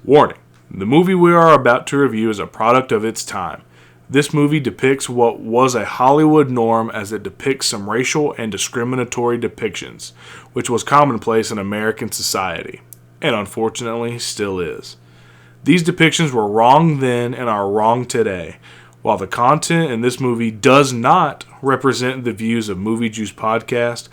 Warning. The movie we are about to review is a product of its time. This movie depicts what was a Hollywood norm as it depicts some racial and discriminatory depictions, which was commonplace in American society, and unfortunately still is. These depictions were wrong then and are wrong today. While the content in this movie does not represent the views of Movie Juice Podcast,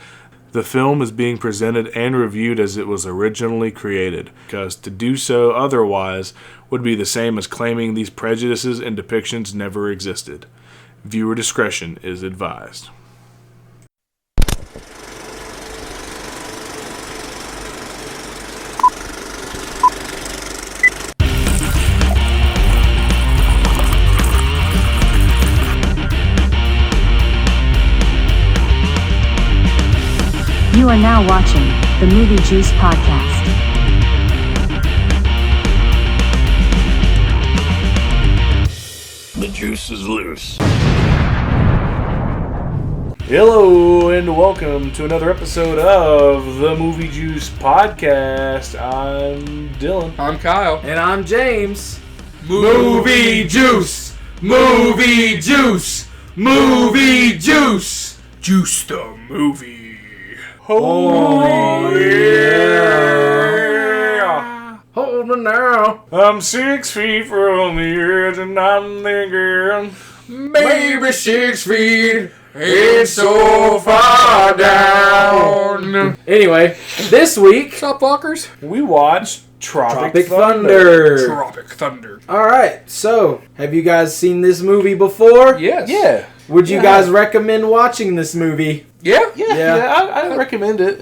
the film is being presented and reviewed as it was originally created, because to do so otherwise would be the same as claiming these prejudices and depictions never existed. Viewer discretion is advised. You are now watching the Movie Juice Podcast. The juice is loose. Hello and welcome to another episode of the Movie Juice Podcast. I'm Dylan. I'm Kyle. And I'm James. Movie Juice! Movie Juice! Movie Juice! Juice the movie. Oh yeah! Hold me now. I'm 6 feet from the edge and I'm thinking, Maybe 6 feet. It's so far down. Anyway, this week, What's up, fuckers? we watched Tropic Thunder. Tropic Thunder. Alright, so, have you guys seen this movie before? Yes. Yeah. Would you guys recommend watching this movie? Yeah? I recommend it.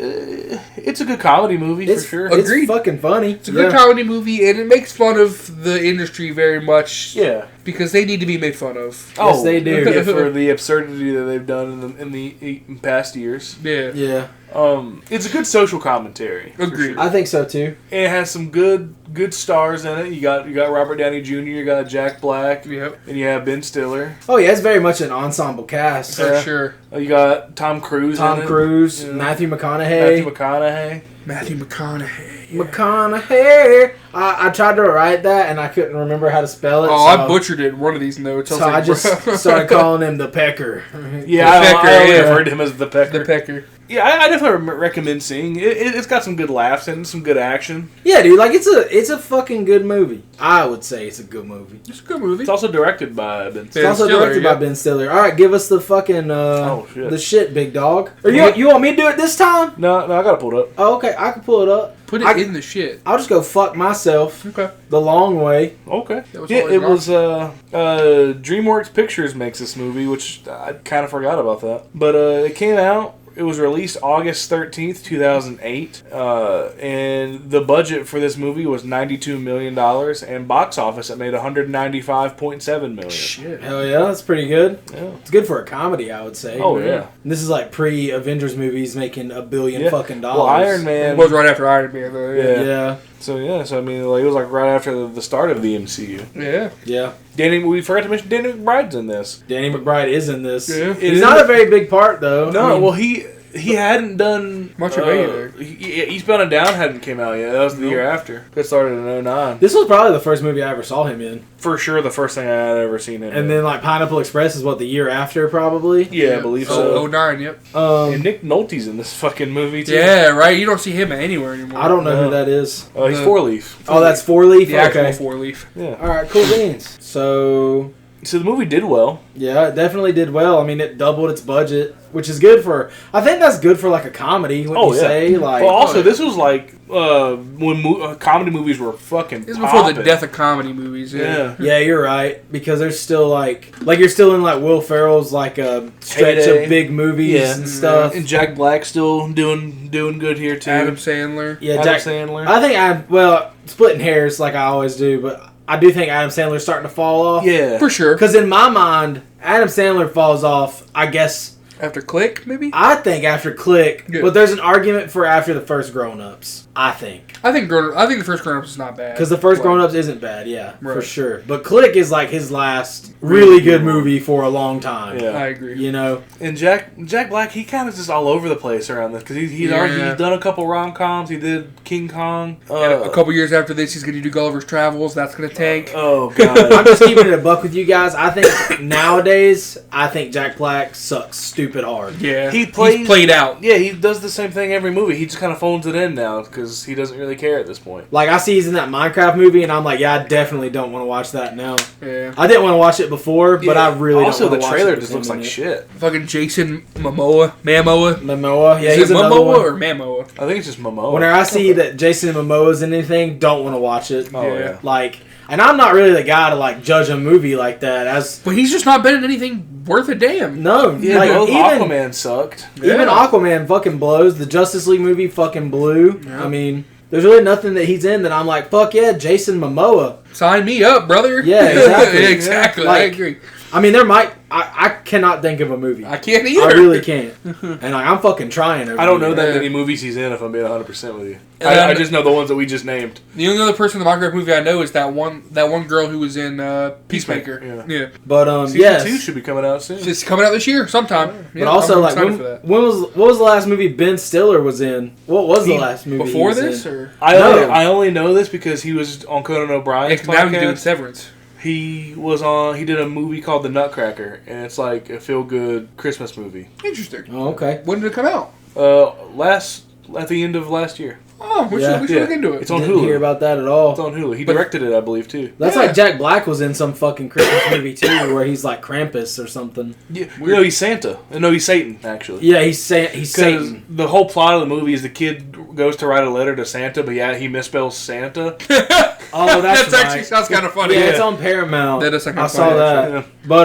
It's a good comedy movie for sure. It's Agreed. fucking funny. It's a good comedy movie, and it makes fun of the industry very much. Yeah. Because they need to be made fun of. Yes, they do. Yeah, for the absurdity that they've done in the past years. Yeah. Yeah, It's a good social commentary. for Agreed. sure. I think so too. It has some good stars in it. You got Robert Downey Jr., you got Jack Black, Yep. and you have Ben Stiller. Oh yeah, it's very much an ensemble cast. For sure. You got Tom Cruise in it. Tom Cruise, Yeah. Matthew McConaughey. Matthew McConaughey. McConaughey. I tried to write that and I couldn't remember how to spell it. Oh, so I butchered it in one of these notes. So I just started calling him the Pecker. Yeah, I Pecker, only yeah. referred to him as the Pecker. The Pecker. Yeah, I definitely recommend seeing it. It's got some good laughs and some good action. Yeah, dude, like it's a fucking good movie. I would say it's a good movie. It's a good movie. It's also directed by Ben It's Stiller. also Stiller, directed by yep. Ben Stiller. All right, give us the fucking shit. the shit, big dog. Or you want me to do it this time? No, I got it pulled up. Oh, okay, I can pull it up. Put it in the shit. I'll just go fuck myself Okay. the long way. Okay. That was Yeah, always it an was DreamWorks Pictures makes this movie, which I kind of forgot about that. But it came out. It was released August 13th, 2008. And the budget for this movie was $92 million. And box office, it made $195.7 million. Shit. Hell yeah, that's pretty good. Yeah. It's good for a comedy, I would say. Oh, yeah. And this is like pre-Avengers movies making $1 billion fucking dollars. Well, Iron Man. It was right after Iron Man, though. Yeah. Yeah, So I mean, like, it was like right after the start of the MCU. Yeah. yeah. We forgot to mention Danny McBride's in this. Danny McBride is in this. Yeah. He's not a very big part though. No, I mean, well, he hadn't done Much of either. Eastbound and Down hadn't came out yet. That was the year after. It started in 2009. this was probably the first movie I ever saw him in. For sure, the first thing I had ever seen him. And then like Pineapple Express is what, the year after probably. yeah, I believe so. Oh, 09, yep. And Nick Nolte's in this fucking movie too. Yeah, right. You don't see him anywhere anymore. I don't know No. who that is. He's Four Leaf. Oh, that's Four Leaf. The actual Okay. four leaf. Yeah. All right, cool beans. So So the movie did well. yeah, it definitely did well. I mean, it doubled its budget, which is good for. I think that's good for like a comedy. What you say? Like, Well, also this was like when comedy movies were fucking. This is before the popping. death of comedy movies. Yeah. yeah, you're right, because there's still like you're still in like Will Ferrell's like a stretch Heyday. of big movies Yeah. and stuff. And Jack Black's still doing good here too. Adam Sandler. Yeah, Adam Jack. Sandler. I think splitting hairs like I always do, but I do think Adam Sandler's starting to fall off. Yeah. For sure. Because in my mind, Adam Sandler falls off, I guess, After Click, maybe? I think after Click, Good. but there's an argument for after the first Grown Ups. I think. I think the first Grown Ups is not bad. Because the first Right. Grown Ups isn't bad, yeah, for Right. sure. But Click is like his last really good movie for a long time. Yeah. I agree. You know? And Jack Black, he kind of just all over the place around this because he's done a couple rom-coms. He did King Kong. And a couple years after this, he's going to do Gulliver's Travels. That's going to tank. Oh I'm god. just keeping it a buck with you guys. I think nowadays, Jack Black sucks stupid hard. Yeah. He's played out. Yeah, he does the same thing every movie. He just kind of phones it in now because he doesn't really care at this point. Like, I see he's in that Minecraft movie, and I'm like, yeah, I definitely don't want to watch that now. Yeah. I didn't want to watch it before, but I really also don't want the to watch trailer it. just looks like shit. Fucking Jason Momoa. Momoa, yeah, Is he's it another Momoa one. or Mamoa? I think it's just Momoa. Whenever I see that Jason Momoa's in anything, don't want to watch it. Oh yeah. Like, and I'm not really the guy to like judge a movie like that. As But he's just not been in anything worth a damn. no, Yeah, like both even Aquaman sucked. even Aquaman fucking blows. The Justice League movie fucking blew. Yeah. I mean, there's really nothing that he's in that I'm like, fuck yeah, Jason Momoa. Sign me up, brother. Yeah, exactly. Yeah, exactly. Yeah. I Like, agree. I mean, there might. I cannot think of a movie. I can't either. I really can't. And like, I'm fucking trying. I don't know here. that Yeah. many movies he's in, if I'm being 100% with you. And then- I just know the ones that we just named. The only other person in the Minecraft movie I know is that one girl who was in Peacemaker. Peacemaker, Yeah. But Season yes. 2 should be coming out soon. It's coming out this year sometime. But Yeah, also, I'm like, excited when, for that. what was the last movie Ben Stiller was in? What was the last movie Before he was this? in? Or? I only know this because he was on Conan O'Brien's Now he's doing podcast. Severance. He did a movie called The Nutcracker, and it's like a feel-good Christmas movie. Interesting. Oh, okay. When did it come out? At the end of last year. Oh, we should look into it. It's on Didn't Hulu. hear about that at all. It's on Hulu. He But- directed it, I believe, too. That's Yeah. like Jack Black was in some fucking Christmas movie too, where he's like Krampus or something. Yeah. No, he's Santa. No, he's Satan, actually. Yeah, he's Because Satan. the whole plot of the movie is the kid goes to write a letter to Santa, but yeah, he misspells Santa. Oh, that's right. actually sounds kind of funny. Yeah, Yeah. it's on Paramount. That does sound I kinda saw funny, that. actually. Yeah. But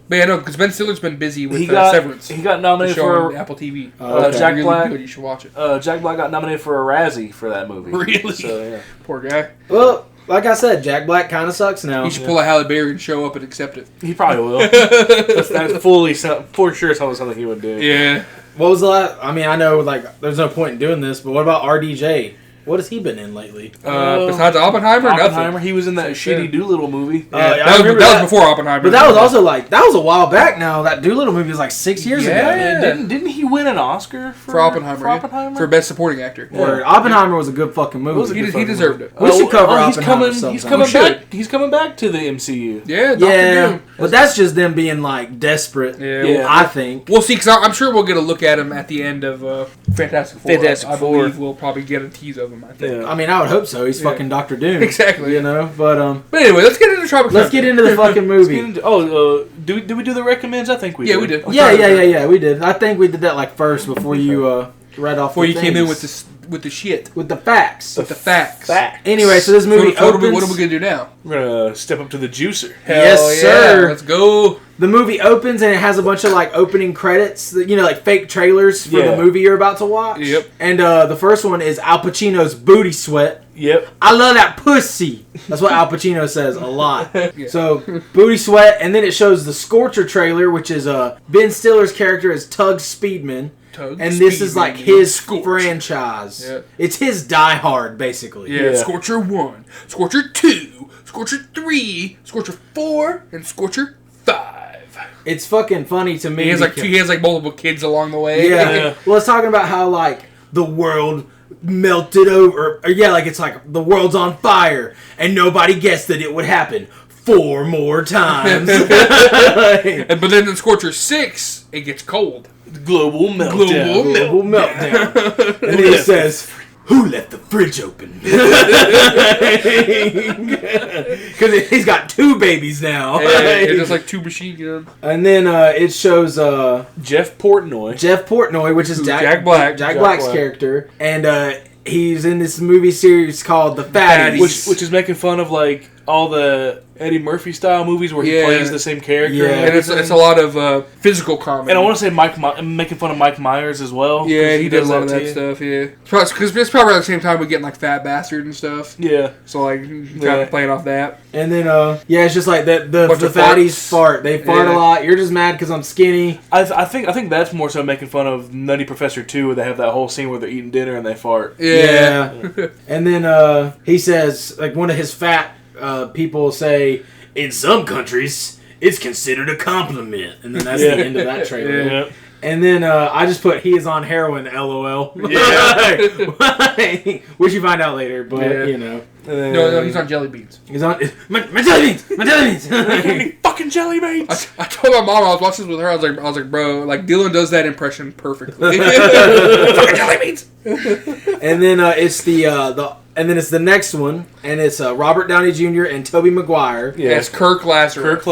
But yeah, no, because Ben Stiller's been busy with He got Severance. he got The nominated show for on Apple TV. Okay. Jack really Black. Good. You should watch it. Jack Black got nominated for a Razzie for that movie. Really? So yeah. Poor guy. well, like I said, Jack Black kind of sucks now. He should pull a Halle Berry and show up and accept it. He probably will. that's for sure something he would do. Yeah. What was the last? I mean, I know like there's no point in doing this, but what about RDJ? What has he been in lately? Besides Oppenheimer, Oppenheimer, nothing. he was in that shitty Doolittle movie. Yeah, That, I was, remember that that. was before Oppenheimer. But that was also like that was a while back now. That Doolittle movie was like 6 years Yeah. ago. Didn't he win an Oscar for Oppenheimer. For yeah. Oppenheimer? For Best Supporting Actor. Or Oppenheimer was a good fucking movie. He deserved it. We should cover he's Oppenheimer coming. sometime. He's coming We should. back. He's coming back to the MCU. Yeah, Dr. Yeah, Doom. but that's just them being like desperate. Yeah, Yeah. I think. We'll see, because I'm sure we'll get a look at him at the end of Fantastic Four. Fantastic I Four. believe we'll probably get a tease of him, I think. Yeah. I mean, I would hope so. He's Yeah. fucking Doctor Doom. Exactly. You know, but But anyway, let's get into Tropic let's Thunder. get into the fucking Let's get movie. into- did we do the recommends? I think we Yeah, did. we did. Yeah, we did. I think we did that like first before you read off. Before the you came in things. with the shit. with the facts. With the facts. Anyway, so this movie So what are we opens. going to do now? We're gonna step up to the juicer. Yes, Hell sir. Yeah, let's go. The movie opens and it has a bunch of like opening credits, you know, like fake trailers for Yeah. the movie you're about to watch. Yep. And the first one is Al Pacino's booty sweat. Yep. I love that pussy. That's what Al Pacino says a lot. Yeah. So booty sweat, and then it shows the Scorcher trailer, which is Ben Stiller's character is Tug Speedman, Tug and this is Speedman, like his Scorch. franchise. Yeah. It's his Die Hard, basically. Yeah, Yeah. Scorcher 1, Scorcher 2, Scorcher 3, Scorcher 4, and Scorcher 5. It's fucking funny to me. He has because- like multiple kids along the way. Yeah. Yeah. Well, it's talking about how like the world melted over. Or, yeah, like it's like the world's on fire and nobody guessed that it would happen 4 more times. But then in Scorcher 6, it gets cold. Global meltdown. Global Global meltdown. And then it says, "Who left the fridge open?" Because he's got 2 babies now. It's just like 2 machine guns. And then it shows Jeff Portnoy. Jeff Portnoy, which is Jack Black. Jack Black's Black. character, and he's in this movie series called The Fatties. Which is making fun of like all the Eddie Murphy style movies where he plays the same character. Yeah. And it's a lot of physical comedy. And I want to say making fun of Mike Myers as well. Yeah, he does a lot of that too. stuff. Yeah, because it's probably around the same time we get like Fat Bastard and stuff. Yeah. So like kind of playing off that. And then it's just like the Bunch of fatties farts. fart. They fart a lot. You're just mad because I'm skinny. I think that's more so making fun of Nutty Professor 2, where they have that whole scene where they're eating dinner and they fart. Yeah. And then he says, like, one of his fat people say, in some countries, it's considered a compliment. And then that's the end of that trailer. Yeah. And then I just put, he is on heroin, LOL. Yeah. Which you find out later, but, No, he's on jelly beans. He's on, my jelly beans! My jelly beans! Fucking jelly beans! I told my mom I was watching this with her. I was like, bro, like Dylan does that impression perfectly. Fucking jelly beans. And then it's the next one, and it's Robert Downey Jr. and Tobey Maguire. Yeah, it's Kirk Lazarus.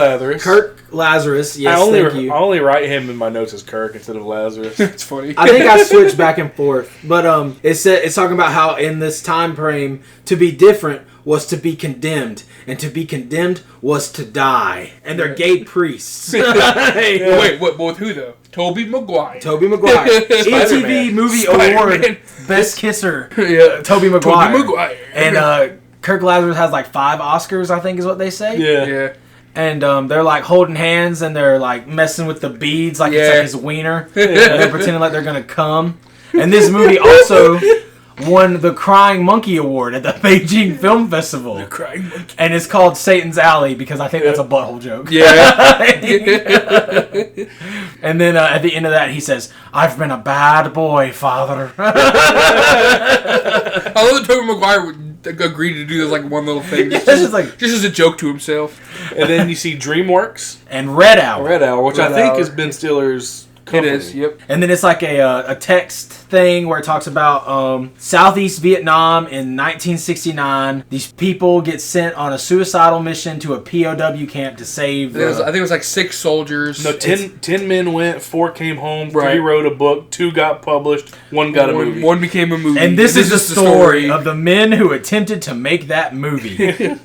Kirk Lazarus. Yes, thank you. I only write him in my notes as Kirk instead of Lazarus. It's funny. I think I switched back and forth, but it's talking about how in this time frame to be different was to be condemned, and to be condemned was to die, and they're gay priests. Wait, what? With who though? Tobey Maguire. Tobey Maguire, ETV Movie Award Best Kisser. Yeah, Tobey Maguire. Tobey Maguire. And Kirk Lazarus has like 5 Oscars, I think is what they say. Yeah. And they're like holding hands and they're like messing with the beads like it's like his wiener. And they're pretending like they're gonna come. And this movie also won the Crying Monkey Award at the Beijing Film Festival. The Crying Monkey. And it's called Satan's Alley because I think that's a butthole joke. Yeah. And then at the end of that he says, "I've been a bad boy, Father." I love that Tobey Maguire would agree to do this like one little thing. It's just like, just as a joke to himself. And then you see DreamWorks. and Red Hour. Red Hour, which I Red think Hour. is Ben Stiller's company. It is, yep. And then it's like a text thing where it talks about Southeast Vietnam in 1969. These people get sent on a suicidal mission to a POW camp to save... I think it was like 6 soldiers. No, 10 men went, 4 came home, 3 Right. wrote a book, 2 got published, 1 got a movie. One became a movie. and this is the story of the men who attempted to make that movie.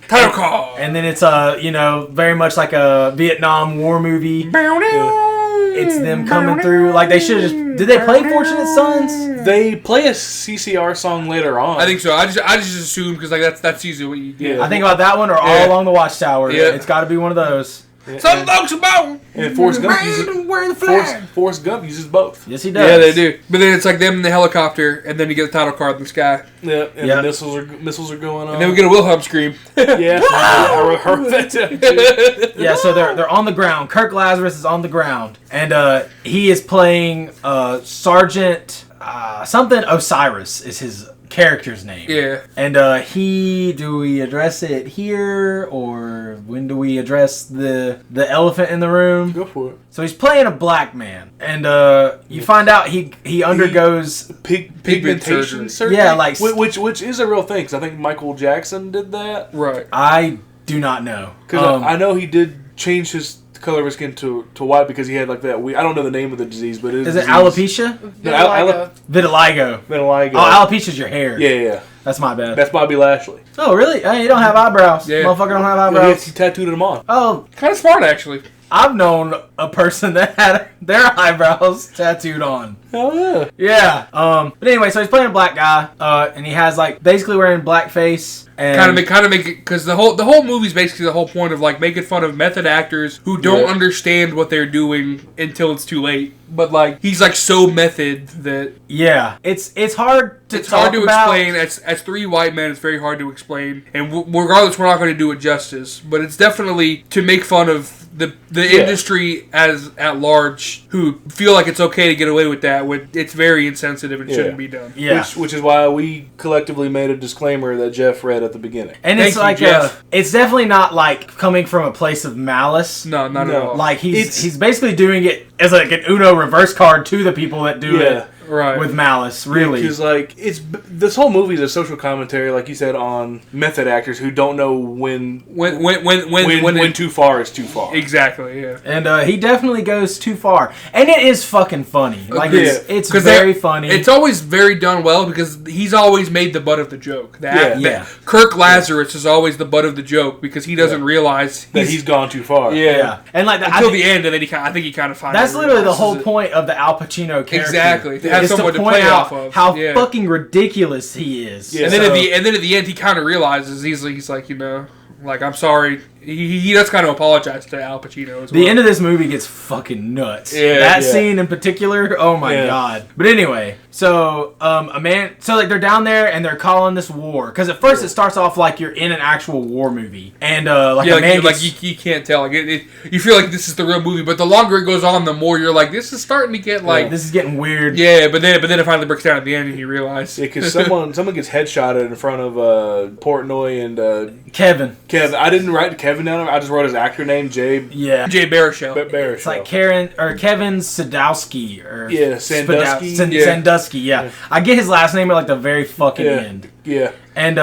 Title call. And then it's very much like a Vietnam War movie. It's them coming through. Like they should have just... Did they play Fortunate Sons? They play a CCR song later on. I think so. I just assume because like that's usually what you do. Yeah. I think about that one or All Along the Watchtower. Yeah. It's got to be one of those. Some folks about. And Forrest Gump uses both. Yes, he does. Yeah, they do. But then it's like them in the helicopter, and then you get the title card in the sky, Yeah, and Yep. missiles are going on. and then we get a Wilhelm scream. Yeah, I heard that too. Yeah, so they're on the ground. Kirk Lazarus is on the ground, and he is playing Sergeant something Osiris is his character's name. Yeah. And do we address it here or when do we address the elephant in the room? Go for it. So he's playing a black man, and you find out he undergoes Pigmentation surgery. Yeah, like- which is a real thing. 'Cause I think Michael Jackson did that. Right. I do not know. Because I know he did change his color of his skin to white because he had like that. I don't know the name of the disease, but Is it alopecia? No, Vitiligo. Vitiligo. Oh, alopecia's your hair. Yeah. That's my bad. That's Bobby Lashley. Oh, really? Hey, you don't have eyebrows. Yeah. Motherfucker don't have He eyebrows. tattooed them on. Oh, Kind of smart, actually. I've known a person that had their eyebrows tattooed on. Oh yeah. Yeah. But anyway, so he's playing a black guy, and he has like basically wearing blackface. And Kind of make it because the whole movie's basically the whole point of like making fun of method actors who don't understand what they're doing until it's too late. But like he's like so method that yeah, it's hard to it's talk hard to about. explain. As 3 white men, it's very hard to explain. And regardless, we're not going to do it justice. But it's definitely to make fun of the industry as at large who feel like it's okay to get away with that when it's very insensitive and shouldn't be done. Yeah. Which is why we collectively made a disclaimer that Jeff read at the beginning. And Thank it's you, like Jeff. it's definitely not like coming from a place of malice. No, not at all. Like he's basically doing it as like an Uno reverse card to the people that do it. Right. with malice, really. Because like this whole movie is a social commentary, like you said, on method actors who don't know when too far is too far. Exactly. Yeah. And he definitely goes too far, and it is fucking funny. Like it's very funny. It's always very done well because he's always made the butt of the joke. Kirk Lazarus is always the butt of the joke because he doesn't realize that he's gone too far. Yeah. And like until the end, and then I think he kind of finds. That's literally the whole point of the Al Pacino character. Exactly. To have someone to point play out off of. how fucking ridiculous he is. Yeah. And then at the end, he kind of realizes he's like, you know, like, I'm sorry. He does kind of apologize to Al Pacino as well. The end of this movie gets fucking nuts. Yeah, that scene in particular, oh my god. But anyway, so like they're down there and they're calling this war because at first it starts off like you're in an actual war movie and you can't tell like you feel like this is the real movie, but the longer it goes on, the more you're like, this is starting to get like this is getting weird. Yeah, but then it finally breaks down at the end and you realize because someone gets headshotted in front of Portnoy and Kevin. I didn't write Kevin down. I just wrote his actor name, Jay Baruchel. It's like Kevin Sadowski or Sandusky. Sandusky. Yeah, I get his last name at like the very fucking end. Yeah, and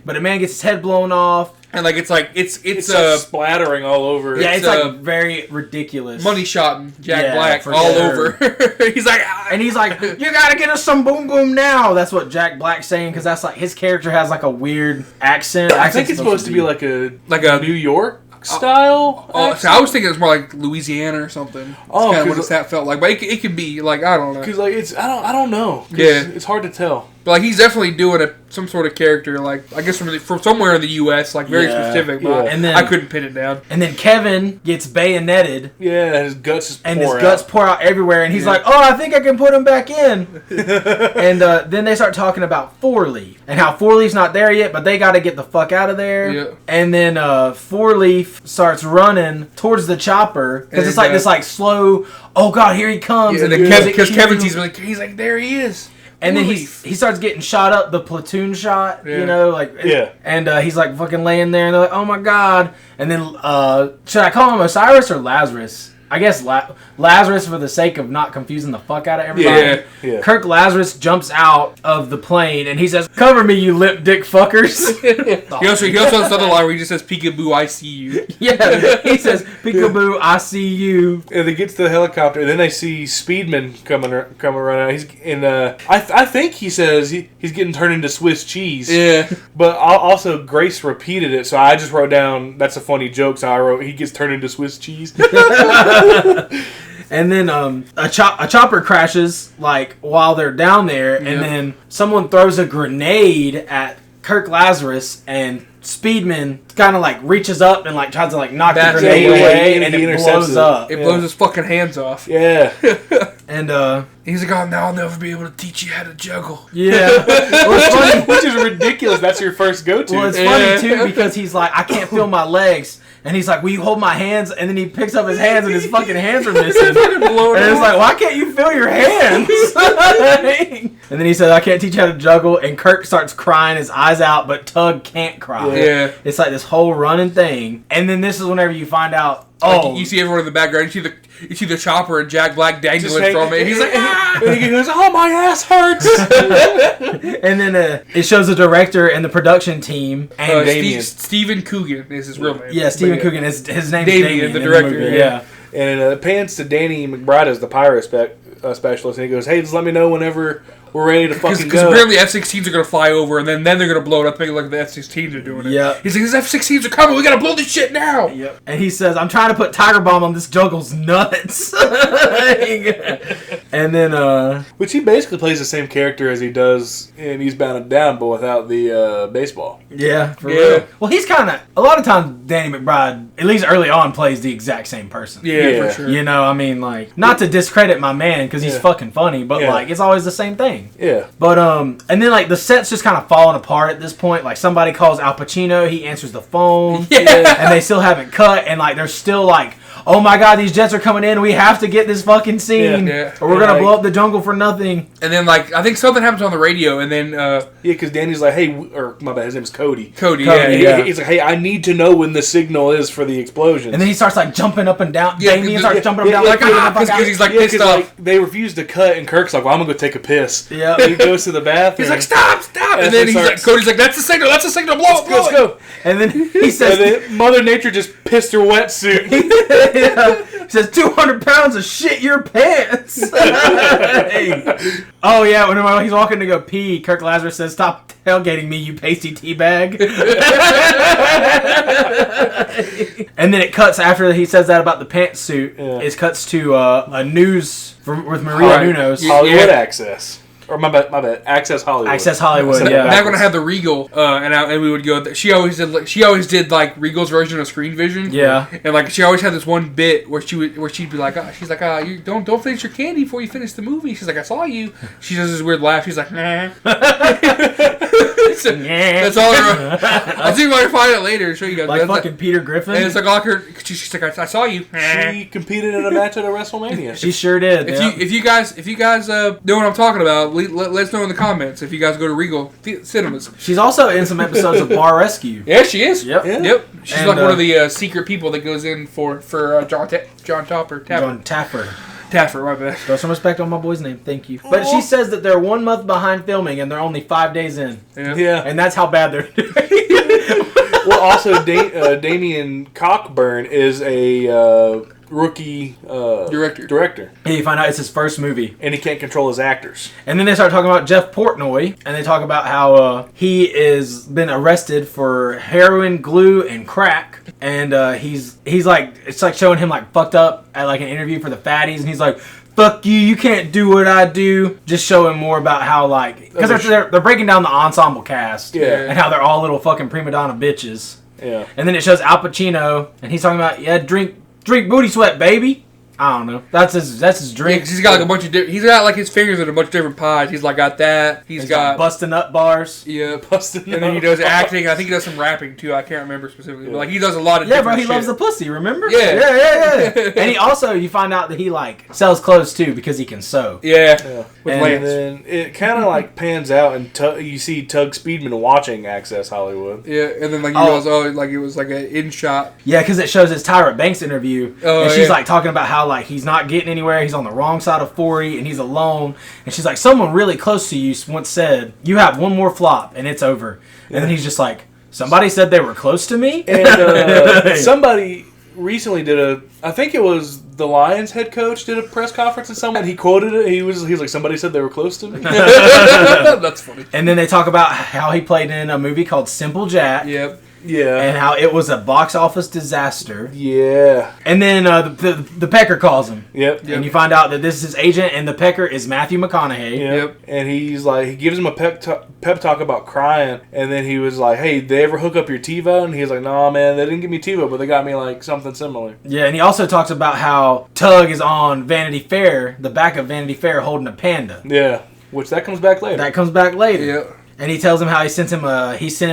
but a man gets his head blown off. And like it's splattering all over. Yeah, it's like very ridiculous. Money shot Jack Black all over. He's like, you gotta get us some boom boom now. That's what Jack Black's saying because that's like his character has like a weird accent. I think it's supposed to be like a New York style. So I was thinking it's more like Louisiana or something. That's kind of what that felt like, but it could be like I don't know. Because like I don't know. Yeah, it's hard to tell. But like he's definitely doing some sort of character, like I guess from somewhere in the U.S., like very specific. But and then, I couldn't pin it down. And then Kevin gets bayoneted. Yeah, his guts pour out everywhere, and he's like, "Oh, I think I can put him back in." And then they start talking about Four Leaf and how Four Leaf's not there yet, but they got to get the fuck out of there. Yeah. And then Four Leaf starts running towards the chopper because it's like this like slow. Oh God, here he comes! Yeah, because Kevin's he's like there he is. And then he starts getting shot up, the platoon shot, you know, like and he's like fucking laying there, and they're like, oh my god. And then should I call him Osiris or Lazarus? I guess Lazarus for the sake of not confusing the fuck out of everybody. Yeah. Kirk Lazarus jumps out of the plane and he says, "Cover me, you lip dick fuckers." He also has another line where he just says, "Peekaboo, I see you." Yeah, he says, "Peekaboo, I see you." And they get to the helicopter, and then they see Speedman coming running out. He's in. I think he says he's getting turned into Swiss cheese. Yeah. But also Grace repeated it, so I just wrote down that's a funny joke. So I wrote he gets turned into Swiss cheese. And then a chopper crashes like while they're down there, and then someone throws a grenade at Kirk Lazarus, and Speedman kind of like reaches up and like tries to like knock the grenade away, and it blows up. It blows his fucking hands off. Yeah. And he's like, "Oh, now I'll never be able to teach you how to juggle." Yeah. Well, it's funny, which is ridiculous. That's your first go-to. Well, it's funny too because he's like, "I can't feel my legs." And he's like, "Will you hold my hands?" And then he picks up his hands and his fucking hands are missing. And it's like, "Why can't you feel your hands?" And then he says, "I can't teach you how to juggle." And Kirk starts crying his eyes out, but Tug can't cry. Yeah. It's like this whole running thing. And then this is whenever you find out, you see everyone in the background. You see the chopper and Jack Black dangling from it. And he's like, "Ah!" And he goes, "Oh, my ass hurts." And then it shows the director and the production team. And Stephen Coogan is his real name. Yeah, Stephen Coogan. His name's Damien, the director. Yeah. And it pans to Danny McBride as the pirate specialist, and he goes, "Hey, just let me know whenever we're ready to fucking go." Because apparently F-16s are going to fly over, and then they're going to blow it up, making it like the F-16s are doing it. Yeah. He's like, "These F-16s are coming. We got to blow this shit now." Yep. And he says, "I'm trying to put Tiger Bomb on this juggle's nuts." And then, which he basically plays the same character as he does in Eastbound and Down, but without the baseball. Yeah, for real. Well, he's kind of, a lot of times Danny McBride, at least early on, plays the exact same person. Yeah, for sure. You know, I mean, like, not to discredit my man, because he's fucking funny, but like, it's always the same thing. Yeah. But, and then like, the set's just kind of falling apart at this point. Like, somebody calls Al Pacino, he answers the phone. And they still haven't cut, and like, they're still like, oh my god, these jets are coming in. We have to get this fucking scene. Yeah. Or we're going to blow up the jungle for nothing. And then, like, I think something happens on the radio, and then... because Danny's like, hey, or my bad, his name is Cody. Cody, yeah. He's like, hey, I need to know when the signal is for the explosion. And then he starts, like, jumping up and down. Yeah, Damien starts jumping up and down. like, because he's, like, pissed off. Like, they refuse to cut, and Kirk's like, well, I'm going to go take a piss. Yeah. He goes to the bathroom. He's like, stop! And then Cody's like, that's the signal, blow it. Let's go. And then he says... And then Mother Nature just pissed her wetsuit. He says, 200 pounds of shit your pants. Oh, yeah, when he's walking to go pee, Kirk Lazarus says, stop tailgating me, you pasty teabag. And then it cuts after he says that about the pantsuit. Yeah. It cuts to a news with Maria Nunes. Hollywood Access. Or my bad. Access Hollywood. Access Hollywood. Yeah. Back when I had the Regal, and we would go. She always did like Regal's version of Screen Vision. Yeah. And like she always had this one bit where she'd be like, you don't finish your candy before you finish the movie. She's like, I saw you. She does this weird laugh. She's like, nah. That's all. I'll see if I can find it later and show you guys. Like fucking Peter Griffin. And it's like she's like, I saw you. She competed in a match at a WrestleMania. She sure did. If you guys know what I'm talking about, let us know in the comments if you guys go to Regal Cinemas. She's also in some episodes of Bar Rescue. Yeah, she is. Yep. Yeah. Yep. She's like one of the secret people that goes in for John Taffer. John Taffer. Taffer, my bad. Throw some respect on my boy's name. Thank you. But she says that they're 1 month behind filming and they're only 5 days in. Yeah. And that's how bad they're doing. Well, also, Damien Cockburn is a rookie director. And you find out it's his first movie. And he can't control his actors. And then they start talking about Jeff Portnoy. And they talk about how he is been arrested for heroin, glue, and crack. And he's like, it's like showing him like fucked up at like an interview for the Fatties. And he's like, fuck you can't do what I do. Just showing more about how like, because they're breaking down the ensemble cast. Yeah. And how they're all little fucking prima donna bitches. Yeah. And then it shows Al Pacino. And he's talking about, drink booty sweat, baby. I don't know. That's his drink. Yeah, 'cause he's got like a bunch of he's got like his fingers in a bunch of different pies. He's like got that. He's got busting up bars. Yeah, busting. And then he does acting. I think he does some rapping too. I can't remember specifically, but like he does a lot of different he shit. loves the pussy. Remember? Yeah. And he also, you find out that he like sells clothes too because he can sew. Yeah. With And Lance. Then it kind of like pans out and you see Tug Speedman watching Access Hollywood. Yeah, and then like you realize, like it was like an in shot. Yeah, because it shows his Tyra Banks interview, and she's yeah. like talking about how like he's not getting anywhere. He's on the wrong side of 40, and he's alone. And she's like, someone really close to you once said, "You have one more flop, and it's over." And then he's just like, "Somebody said they were close to me." And somebody recently I think it was the Lions head coach did a press conference and someone he quoted it. He was like, somebody said they were close to me. That's funny. And then they talk about how he played in a movie called Simple Jack. Yep. Yeah. And how it was a box office disaster. Yeah. And then the Pecker calls him. Yep. And you find out that this is his agent, and the Pecker is Matthew McConaughey. Yep. And he's like, he gives him a pep talk about crying, and then he was like, "Hey, did they ever hook up your TiVo?" And he's like, "No, man, they didn't give me TiVo, but they got me like something similar." Yeah, and he also talks about how Tug is on Vanity Fair, the back of Vanity Fair, holding a panda. Yeah. Which that comes back later. Yeah. And he tells him how he sent him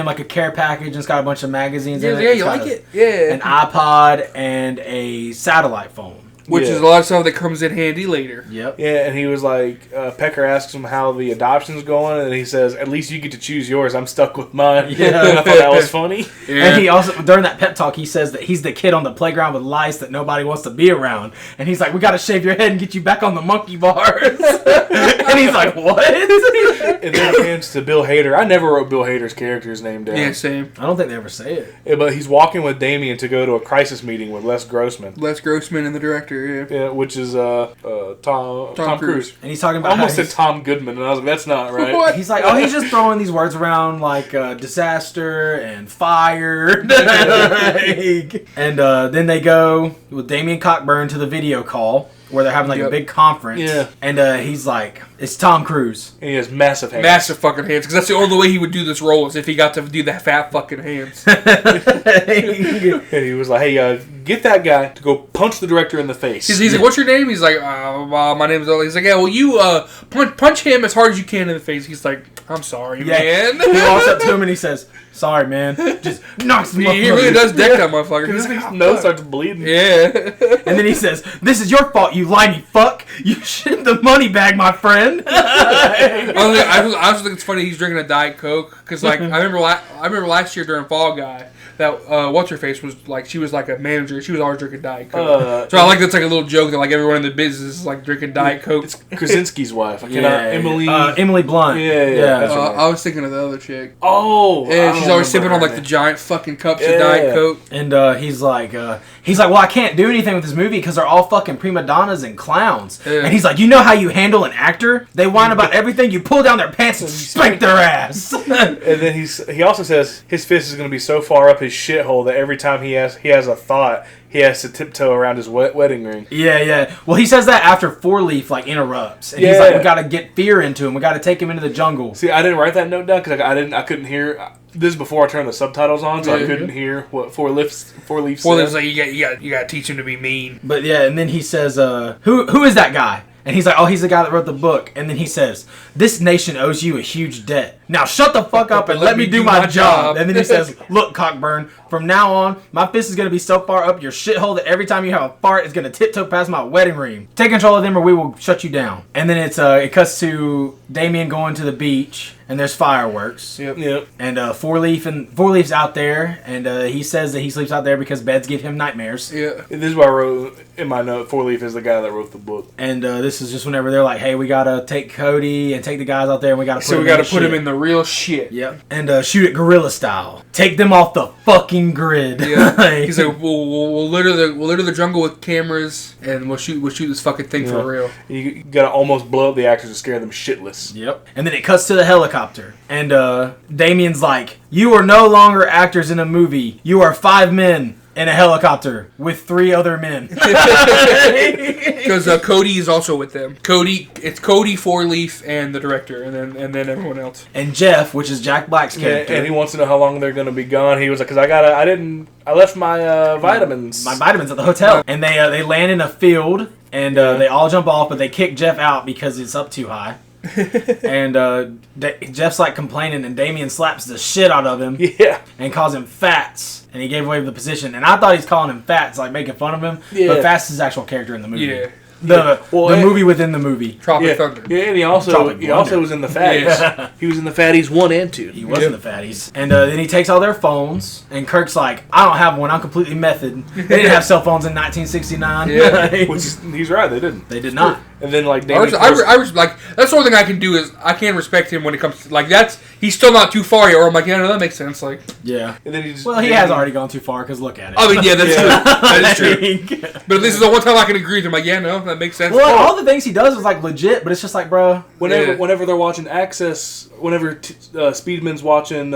like a care package and it's got a bunch of magazines in it. Yeah, you like it? Yeah. An iPod and a satellite phone. Which is a lot of stuff that comes in handy later. Yep. Yeah, and he was like, Pecker asks him how the adoption's going, and he says, "At least you get to choose yours. I'm stuck with mine." Yeah. And I thought that was funny. Yeah. And he also, during that pep talk, he says that he's the kid on the playground with lice that nobody wants to be around. And he's like, "We got to shave your head and get you back on the monkey bars." And he's like, "What?" And then it hands to Bill Hader. I never wrote Bill Hader's character's name down. Yeah, same. I don't think they ever say it. Yeah, but he's walking with Damien to go to a crisis meeting with Les Grossman. Les Grossman and the director, Yeah, which is Tom Cruise. And he's talking about I almost said Tom Goodman, and I was like, that's not right. What? He's like, he's just throwing these words around like disaster and fire. And then they go with Damien Cockburn to the video call where they're having like a big conference. Yeah. And he's like, it's Tom Cruise. And he has massive hands. Massive fucking hands. Because that's the only way he would do this role is if he got to do that fat fucking hands. And he was like, "Hey, get that guy to go punch the director in the face." He's like, "What's your name?" He's like, "My name is." He's like, "Yeah, well, you punch him as hard as you can in the face." He's like, "I'm sorry, man." He walks up to him and he says, Sorry, man. Just knocks the He really does deck that motherfucker. His He's like, nose starts bleeding. yeah. And then he says, "This is your fault, you limey fuck. You shit the money bag, my friend." I also think it's funny he's drinking a Diet Coke because like I remember last year during Fall Guy that what's her face was like she was like a manager. She was always drinking Diet Coke. So I like that's like a little joke that like everyone in the business is like drinking Diet Coke. It's Krasinski's wife. I cannot. Emily Blunt. Yeah. That's her name. I was thinking of the other chick. Oh, Yeah, she's always sipping on like the giant fucking cups of Diet Coke. And he's like, well, I can't do anything with this movie because they're all fucking prima donnas and clowns. Yeah. And he's like, you know how you handle an actor? They whine about everything. You pull down their pants and spank their ass. And then he also says his fist is going to be so far up his shithole that every time he has a thought, he has to tiptoe around his wedding ring. Yeah. Well, he says that after Four Leaf like interrupts, and he's like, "We got to get fear into him. We got to take him into the jungle." See, I didn't write that note down because I couldn't hear. This is before I turned the subtitles on, so I couldn't hear what Four Leaf said. Like you got to teach him to be mean. But yeah, and then he says, "Who is that guy?" And he's like, "Oh, he's the guy that wrote the book." And then he says, "This nation owes you a huge debt. Now shut the fuck up and let me do my job." And then he says, "Look, Cockburn, from now on, my fist is going to be so far up your shithole that every time you have a fart, it's going to tiptoe past my wedding ring. Take control of them or we will shut you down." And then it cuts to Damien going to the beach, and there's fireworks. Yep. And Four Leaf's out there, and he says that he sleeps out there because beds give him nightmares. Yeah. This is what I wrote in my note. Four Leaf is the guy that wrote the book. And this is just whenever they're like, "Hey, we gotta take Cody and take the guys out there, and we gotta put him in the real shit." Yep. And shoot it guerrilla style. Take them off the fucking grid. Yeah. He's like, we'll litter the jungle with cameras, and we'll shoot this fucking thing for real. You gotta almost blow up the actors to scare them shitless. Yep. And then it cuts to the helicopter, and Damien's like, "You are no longer actors in a movie. You are 5 men in a helicopter with 3 other men." Because Cody is also with them. It's Cody, Four Leaf, and the director, and then everyone else. And Jeff, which is Jack Black's character. And he wants to know how long they're gonna be gone. He was like, "Cause I left my vitamins. My vitamins at the hotel." And they land in a field, and they all jump off, but they kick Jeff out because it's up too high. And Jeff's like complaining, and Damien slaps the shit out of him. Yeah. And calls him Fats. And he gave away the position. And I thought he's calling him Fats, like making fun of him. Yeah. But Fats is his actual character in the movie. Yeah. The movie within the movie. Tropic Thunder. Yeah, and he also was in the Fatties. Yes. He was in the Fatties 1 and 2. He was in the Fatties. And then he takes all their phones, and Kirk's like, "I don't have one. I'm completely method." They didn't have cell phones in 1969. Yeah. He's right, they didn't. They did not. And then like I like that's the only thing I can do is I can respect him when it comes to like he's still not too far yet, or I'm like, yeah, no, that makes sense. Like, yeah. And then he has already gone too far because look at it. I mean, yeah, that's true. That is true. But at least it's the one time I can agree with him. Like, yeah, no, that makes sense. Well, all the things he does is like legit, but it's just like, bro. Whenever they're watching Access, whenever Speedman's watching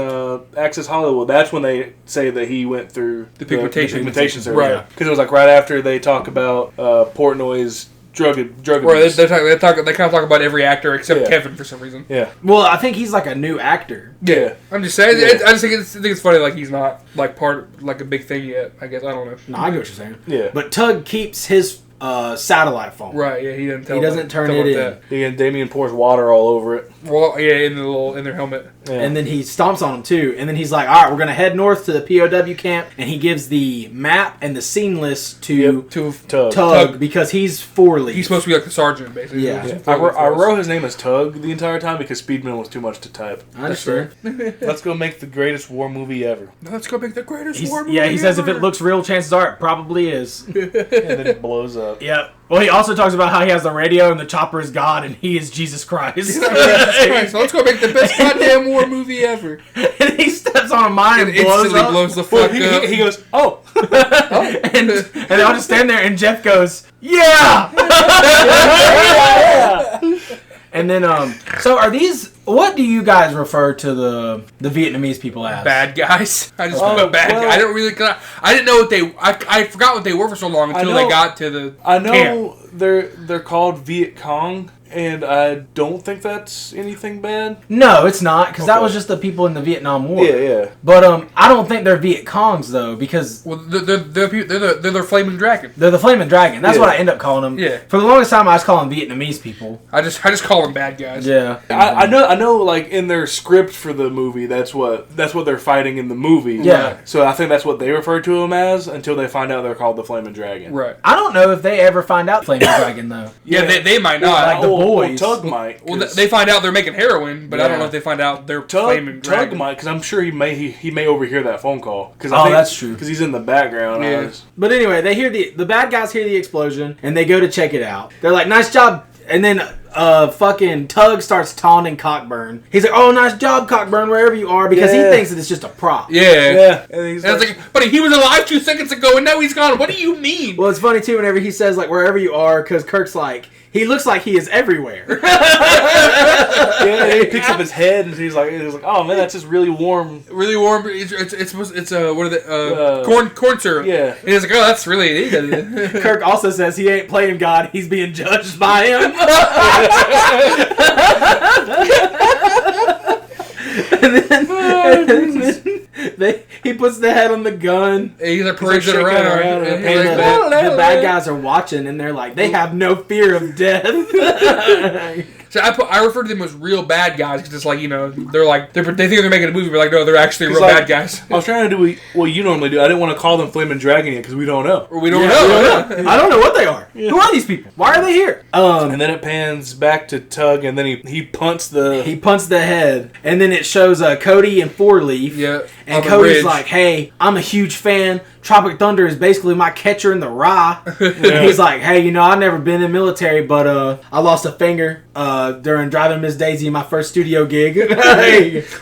Access Hollywood, that's when they say that he went through the pigmentation surgery. Right. Because it was like right after they talk about Portnoy's drug abuse. They kind of talk about every actor except Kevin for some reason. Yeah. Well, I think he's like a new actor. Yeah. I'm just saying. Yeah. I just think it's funny. Like he's not like like a big thing yet. I guess I don't know. No, I get what you're saying. Yeah. But Tug keeps his satellite phone. Right. Yeah. He doesn't turn it in. That. Yeah, and Damien pours water all over it. Well, yeah, in their helmet. Yeah. And then he stomps on him too. And then he's like, "All right, we're gonna head north to the POW camp." And he gives the map and the scene list to Tug because he's Four Leaf. He's supposed to be like the sergeant, basically. Yeah. I wrote his name as Tug the entire time because Speedman was too much to type. I understand. Let's go make the greatest war movie ever. Let's go make the greatest war movie Yeah, he says if it looks real, chances are it probably is. And then it blows up. Yeah. Well, he also talks about how he has the radio and the chopper is God and he is Jesus Christ. So let's go make the best goddamn war movie ever. And he steps on a mine and instantly blows the fuck up. He goes, "Oh." and they all just stand there and Jeff goes, "Yeah!" And then, so are these, what do you guys refer to the Vietnamese people as? Bad guys. I just put bad guys. I don't really, I didn't know what I forgot what they were for so long until they got to the I know camp. they're called Viet Cong, And I don't think that's anything bad. No, it's not, because that was just the people in the Vietnam War. Yeah. But I don't think they're Viet Congs though, because they're the Flaming Dragon. they're the Flaming Dragon. That's what I end up calling them. Yeah. For the longest time, I was calling Vietnamese people. I just call them bad guys. Yeah. I know. Like in their script for the movie, that's what they're fighting in the movie. Yeah. So I think that's what they refer to them as until they find out they're called the Flaming Dragon. Right. I don't know if they ever find out Flaming Dragon though. Yeah, they might not. Like the boys. Tug might. Well, they find out they're making heroin, but I don't know if they find out they're Flaming Dragon. Tug might, because I'm sure he may overhear that phone call. That's true. Because he's in the background. Yeah. But anyway, they hear the bad guys hear the explosion and they go to check it out. They're like, "Nice job," and then fucking Tug starts taunting Cockburn. He's like, "Oh, nice job, Cockburn, wherever you are," because he thinks that it's just a prop. Yeah. And he's like, "But he was alive 2 seconds ago, and now he's gone. What do you mean?" Well, it's funny too whenever he says like wherever you are, because Kirk's like, he looks like he is everywhere. He picks up his head and he's like, "Oh man, that's just really warm." Really warm. It's what are they? Corn syrup. Yeah. And he's like, "Oh, that's really it." Kirk also says he ain't playing God; he's being judged by him. and then he puts the head on the gun. And he's like parades it around. And the bad guys are watching, and they're like, they have no fear of death. So I refer to them as real bad guys because it's like, you know, they think they're making a movie, but like, no, they're actually real bad guys. I was trying to do what you normally do. I didn't want to call them Flaming Dragon yet because we don't know. We don't know. I don't know what they are. Yeah. Who are these people? Why are they here? And then it pans back to Tug, and then he punts the head, and then it shows Cody and Four Leaf. Yeah, and Cody's like, "Hey, I'm a huge fan. Tropic Thunder is basically my catcher in the rye." And he's like, "Hey, you know, I've never been in the military, but I lost a finger during driving Miss Daisy, my first studio gig."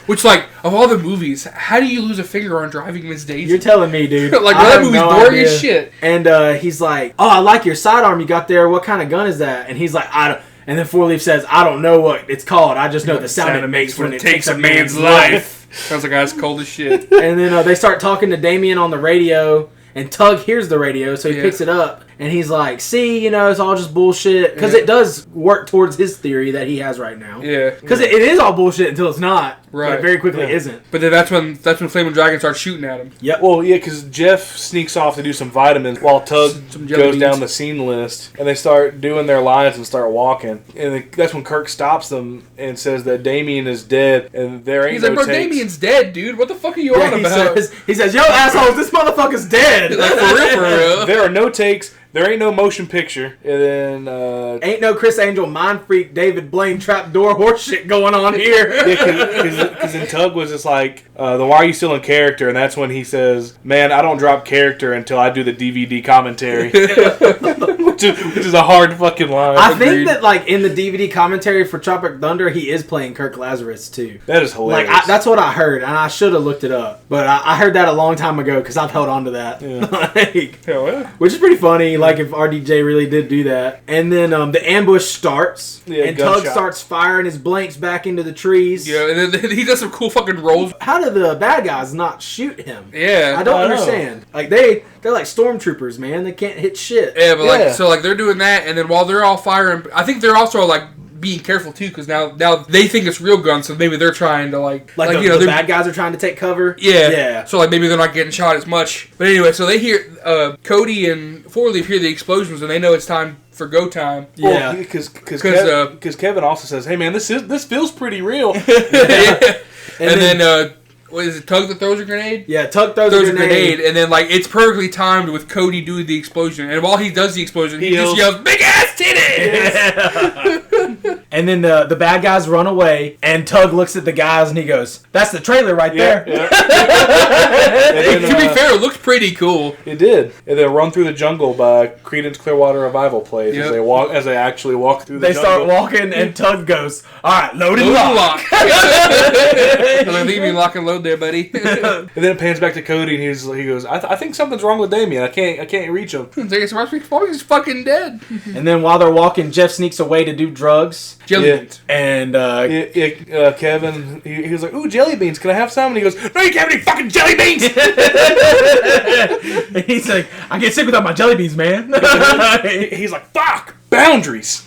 Which, like, of all the movies, how do you lose a finger on driving Miss Daisy? You're telling me, dude. Like, that movie's boring as shit. And he's like, "Oh, I like your sidearm you got there. What kind of gun is that?" And he's like, "I don't." And then Four Leaf says, "I don't know what it's called. I just know the sound it makes when it takes a man's life." Sounds like ice cold as shit. And then they start talking to Damien on the radio, and Tug hears the radio, so he picks it up. And he's like, "See, you know, it's all just bullshit." Because it does work towards his theory that he has right now. Yeah. Because it is all bullshit until it's not. Right. Like, very quickly isn't. But then that's when Flaming Dragon starts shooting at him. Yep. Well, yeah, because Jeff sneaks off to do some vitamins while Tug goes down the scene list. And they start doing their lines and start walking. And that's when Kirk stops them and says that Damien is dead. And there ain't no takes. He's like, "Bro, Damien's dead, dude. What the fuck are you on about?" He says, "Yo, assholes, this motherfucker's dead." Like, for real. There are no takes. There ain't no motion picture. And then... ain't no Chris Angel, Mind Freak, David Blaine, trapdoor horse shit going on here. Because then Tug was just like, "Then why are you still in character?" And that's when he says, "Man, I don't drop character until I do the DVD commentary." which is a hard fucking line. I think that, like, in the DVD commentary for Tropic Thunder, he is playing Kirk Lazarus, too. That is hilarious. Like, that's what I heard, and I should have looked it up. But I heard that a long time ago, because I've held on to that. Yeah. Which is pretty funny, like, if RDJ really did do that. And then the ambush starts, and Tug starts firing his blanks back into the trees. Yeah, and then he does some cool fucking rolls. How did the bad guys not shoot him? Yeah. I don't understand. Like, they're like stormtroopers, man. They can't hit shit. Yeah, but so they're doing that, and then while they're all firing, I think they're also like being careful too, because now they think it's real guns, so maybe they're trying to like the bad guys are trying to take cover. Yeah. So like maybe they're not getting shot as much. But anyway, so they hear Cody and Four Leaf hear the explosions, and they know it's time for go time. Yeah, because Kevin also says, "Hey man, this feels pretty real." And then what is it, Tug that throws a grenade? Yeah, Tug throws a grenade. And then, like, it's perfectly timed with Cody doing the explosion. And while he does the explosion, he just yells, "Big ass titties!" Yeah. And then the bad guys run away, and Tug looks at the guys, and he goes, "That's the trailer right there." Yeah. Then, to be fair, it looked pretty cool. It did. And then Run Through the Jungle by Creedence Clearwater Revival plays as they actually walk through the jungle. They start walking, and Tug goes, "All right, load and lock." Leave me lock and load there, buddy. And then it pans back to Cody, and he goes, I think something's wrong with Damien. I can't reach him. He's fucking dead. And then while they're walking, Jeff sneaks away to do drugs. Jelly beans. And Kevin, he was like, "Ooh, jelly beans. Can I have some?" And he goes, "No, you can't have any fucking jelly beans." He's like, I get sick without my jelly beans, man. He's like, fuck, boundaries.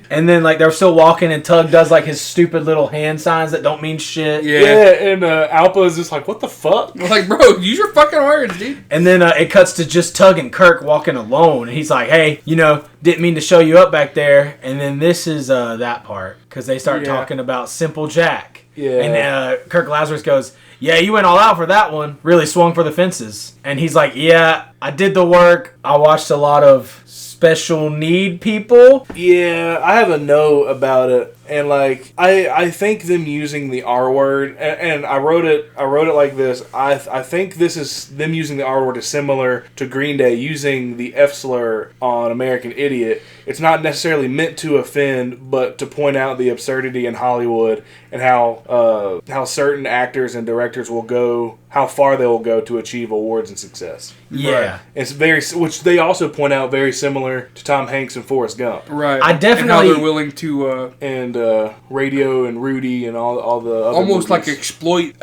And then like they're still walking, and Tug does like his stupid little hand signs that don't mean shit. Yeah, and Alpa is just like, what the fuck? I'm like, bro, use your fucking words, dude. And then it cuts to just Tug and Kirk walking alone, and he's like, hey, didn't mean to show you up back there. And then this is that part, because they start talking about Simple Jack. Yeah. And Kirk Lazarus goes, yeah, you went all out for that one. Really swung for the fences. And he's like, yeah, I did the work. I watched a lot of special need people. Yeah, I have a note about it. And like I think them using the R word, and I wrote it like this. I think this is them using the R word is similar to Green Day using the F slur on American Idiot. It's not necessarily meant to offend, but to point out the absurdity in Hollywood and how certain actors and directors will go, how far they will go to achieve awards and success. Yeah, right. It's which they also point out very similar to Tom Hanks and Forrest Gump. Right. I definitely and how they're willing to and Radio and Rudy and all the other almost movies. like exploit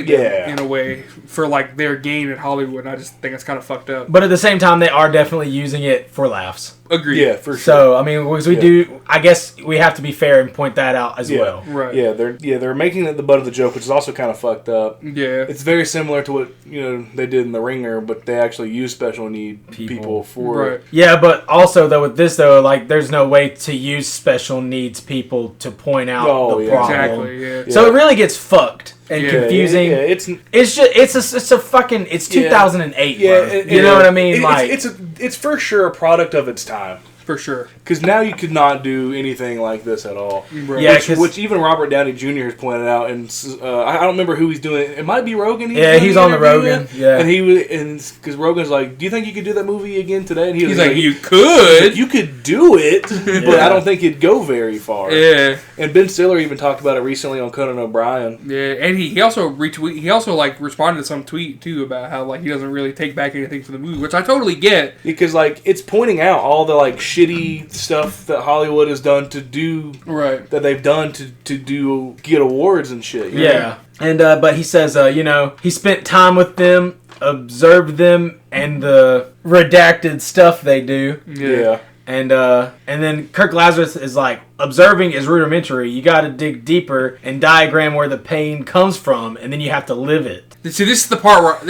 them in a way for like their gain in Hollywood. And I just think it's kind of fucked up. but at the same time, they are definitely using it for laughs. Agreed. Yeah, for sure. So I mean, because we do, I guess we have to be fair and point that out as well. Right. Yeah, they're making it the butt of the joke, which is also kind of fucked up. Yeah. It's very similar to what they did in The Ringer, but they actually use special need people for it. Yeah, but also though with this though, like there's no way to use special needs people to point out the problem. Exactly. Yeah. So it really gets fucked and confusing. Yeah, it's a fucking 2008. Yeah, bro. You know what I mean? It's for sure a product of its time. For sure. Because now you could not do anything like this at all. Right. Yeah, which even Robert Downey Jr. has pointed out, and I don't remember who he's doing. It might be Rogan. He's on the Rogan. Yeah, and because Rogan's like, "Do you think you could do that movie again today?" And he's like, "You could. You could do it, but I don't think it'd go very far." Yeah. And Ben Stiller even talked about it recently on Conan O'Brien. Yeah, and he also retweet. He also like responded to some tweet too about how like he doesn't really take back anything from the movie, which I totally get, because like it's pointing out all the like shitty stuff that Hollywood has done to do, right? That they've done to get awards and shit. Yeah. And but he says, he spent time with them, observed them, and the redacted stuff they do. Yeah. And then Kirk Lazarus is like, observing is rudimentary. You got to dig deeper and diagram where the pain comes from, and then you have to live it. See, this is the part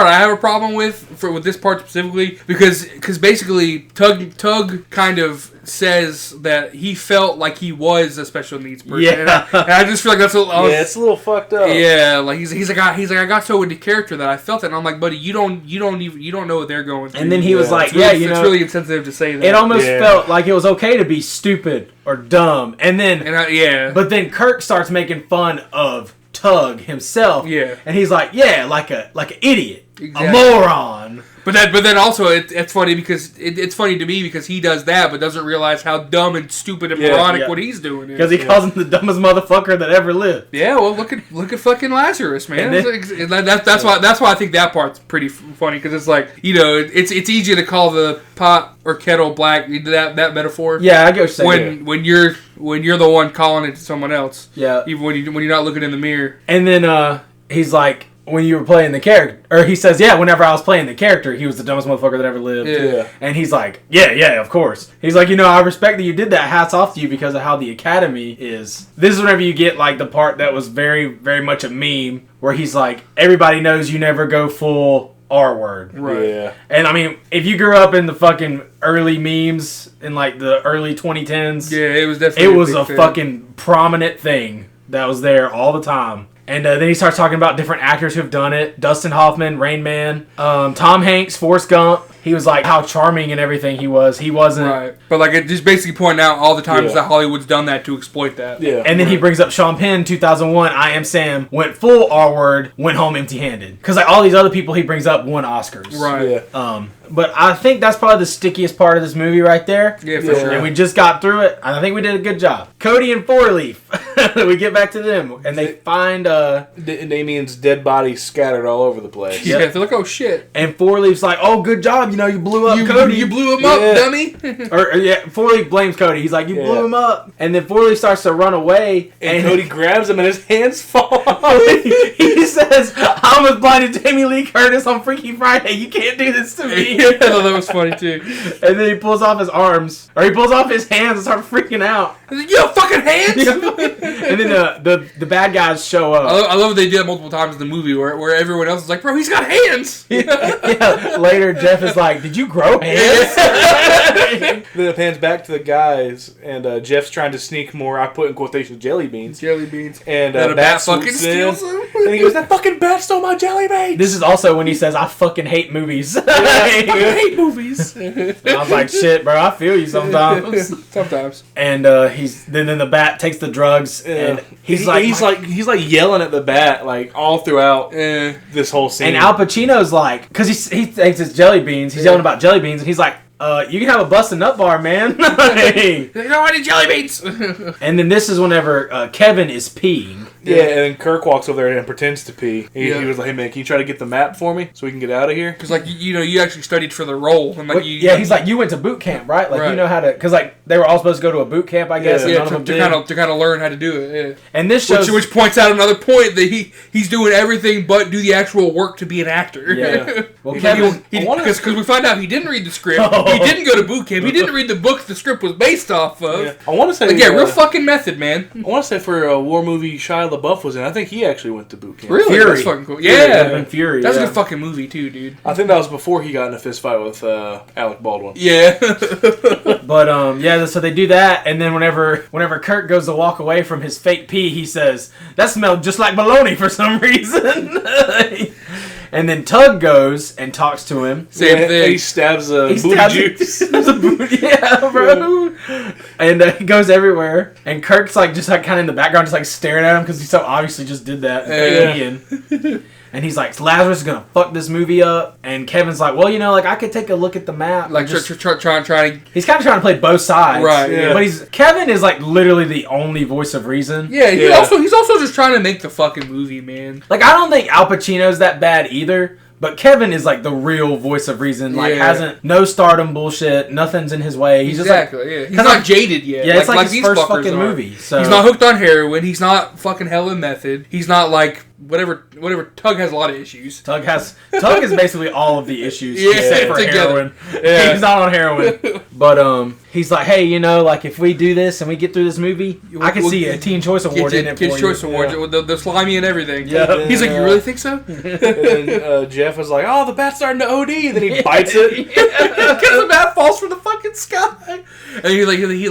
I have a problem with this part specifically, because basically Tug kind of says that he felt like he was a special needs person. Yeah. And I just feel like that's it's a little fucked up. Yeah, like he's like I got so into character that I felt it, and I'm like, buddy, you don't know what they're going through. And then he was like, it's really insensitive to say that. It almost felt like it was okay to be stupid or dumb, and then but then Kirk starts making fun of Tug himself. Yeah. And he's like, like an idiot. Exactly. A moron. But then also it's funny because it's funny to me because he does that but doesn't realize how dumb and stupid and moronic what he's doing is. Because he calls him the dumbest motherfucker that ever lived. Yeah, well look at fucking Lazarus, man. That's why I think that part's pretty funny, because it's like, it's easy to call the pot or kettle black, that metaphor. Yeah, I get what you're saying. When you're the one calling it to someone else. Yeah. Even when you're not looking in the mirror. And then he's like, when you were playing the character, or he says, whenever I was playing the character, he was the dumbest motherfucker that ever lived. Yeah. And he's like, yeah, of course. He's like, I respect that you did that. Hats off to you because of how the Academy is. This is whenever you get like the part that was very, very much a meme, where he's like, everybody knows you never go full R word. Right. Yeah. And I mean, if you grew up in the fucking early memes in like the early 2010s, it was definitely a fucking prominent thing that was there all the time. And then he starts talking about different actors who have done it. Dustin Hoffman, Rain Man, Tom Hanks, Forrest Gump. He was like how charming and everything he was. He wasn't. Right. But like it just basically pointing out all the times that Hollywood's done that to exploit that. Yeah. And then he brings up Sean Penn, 2001, I Am Sam, went full R word, went home empty-handed. Because like all these other people he brings up won Oscars. Right. Yeah. But I think that's probably the stickiest part of this movie right there. Yeah, for sure. And we just got through it, and I think we did a good job. Cody and Four Leaf. We get back to them, and they find Damien's dead body scattered all over the place. Yeah, they're like, oh shit. And Four Leaf's like, oh, good job, you blew up Cody. You blew him up, dummy. or Forley blames Cody. He's like, you blew him up. And then Forley starts to run away. And Cody grabs him and his hands fall off. He says, I almost blinded Jamie Lee Curtis on Freaky Friday. You can't do this to me. Yeah, that was funny too. And then he pulls off his arms. Or he pulls off his hands and starts freaking out. He's like, you have fucking hands? And then the bad guys show up. I love they did it multiple times in the movie where everyone else is like, bro, he's got hands. Later, Jeff is like, did you grow hands? Then it pans back to the guys, and Jeff's trying to sneak more, I put in quotation, jelly beans. Jelly beans. And a bat fucking swoops steals in, them. And he goes, that fucking bat stole my jelly beans! This is also when he says, I fucking hate movies. I hate movies. And I was like, shit, bro, I feel you sometimes. Sometimes. And then the bat takes the drugs, and he's like yelling at the bat like all throughout this whole scene. And Al Pacino's like, because he takes his jelly beans, he's yelling about jelly beans, and he's like, you can have a busted nut bar, man. Hey. No, I need jelly beans. And then this is whenever Kevin is peeing. Yeah, and then Kirk walks over there and pretends to pee. He was like, hey man, can you try to get the map for me so we can get out of here? Because you actually studied for the role. And he's like, you went to boot camp, right? Like, you know how to, because they were all supposed to go to a boot camp, I guess. To kind of learn how to do it. Yeah. And this shows, which points out another point that he's doing everything but do the actual work to be an actor. Yeah. Well, Kevin, because we find out he didn't read the script. He didn't go to boot camp. He didn't read the book the script was based off of. Yeah. I want to say, real fucking method, man. I want to say for a war movie Shia LaBeouf was in, I think he actually went to boot camp. Really? Fury. That's fucking cool. Yeah. Fury. That's a good fucking movie too, dude. I think that was before he got in a fist fight with Alec Baldwin. Yeah. But so they do that, and then whenever Kirk goes to walk away from his fake pee, he says, that smelled just like bologna for some reason. And then Tug goes and talks to him. Same thing. He stabs a booty juice. Yeah, bro. And he goes everywhere. And Kirk's like just kind of in the background, just like staring at him because he so obviously just did that. And he's like, Lazarus is going to fuck this movie up. And Kevin's like, well, I could take a look at the map. Like, trying to... He's kind of trying to play both sides. Right, yeah. But Kevin is, like, literally the only voice of reason. Yeah, he's also just trying to make the fucking movie, man. Like, I don't think Al Pacino's that bad either. But Kevin is, like, the real voice of reason. Like, no stardom bullshit. Nothing's in his way. He's exactly, just like... He's not jaded yet. Yeah, it's like his first fucking movie. So. He's not hooked on heroin. He's not fucking hella method. He's not, like... Whatever. Tug has a lot of issues. Tug is basically all of the issues except for together. Heroin. Yeah. He's not on heroin. But he's like, hey, like if we do this and we get through this movie, I can see a Teen Choice Award in it for you. Teen Choice Award with the slimy and everything. Yeah. He's like, you really think so? And then Jeff was like, oh, the bat's starting to OD. And then he bites it. Because the bat falls from the fucking sky. And he totally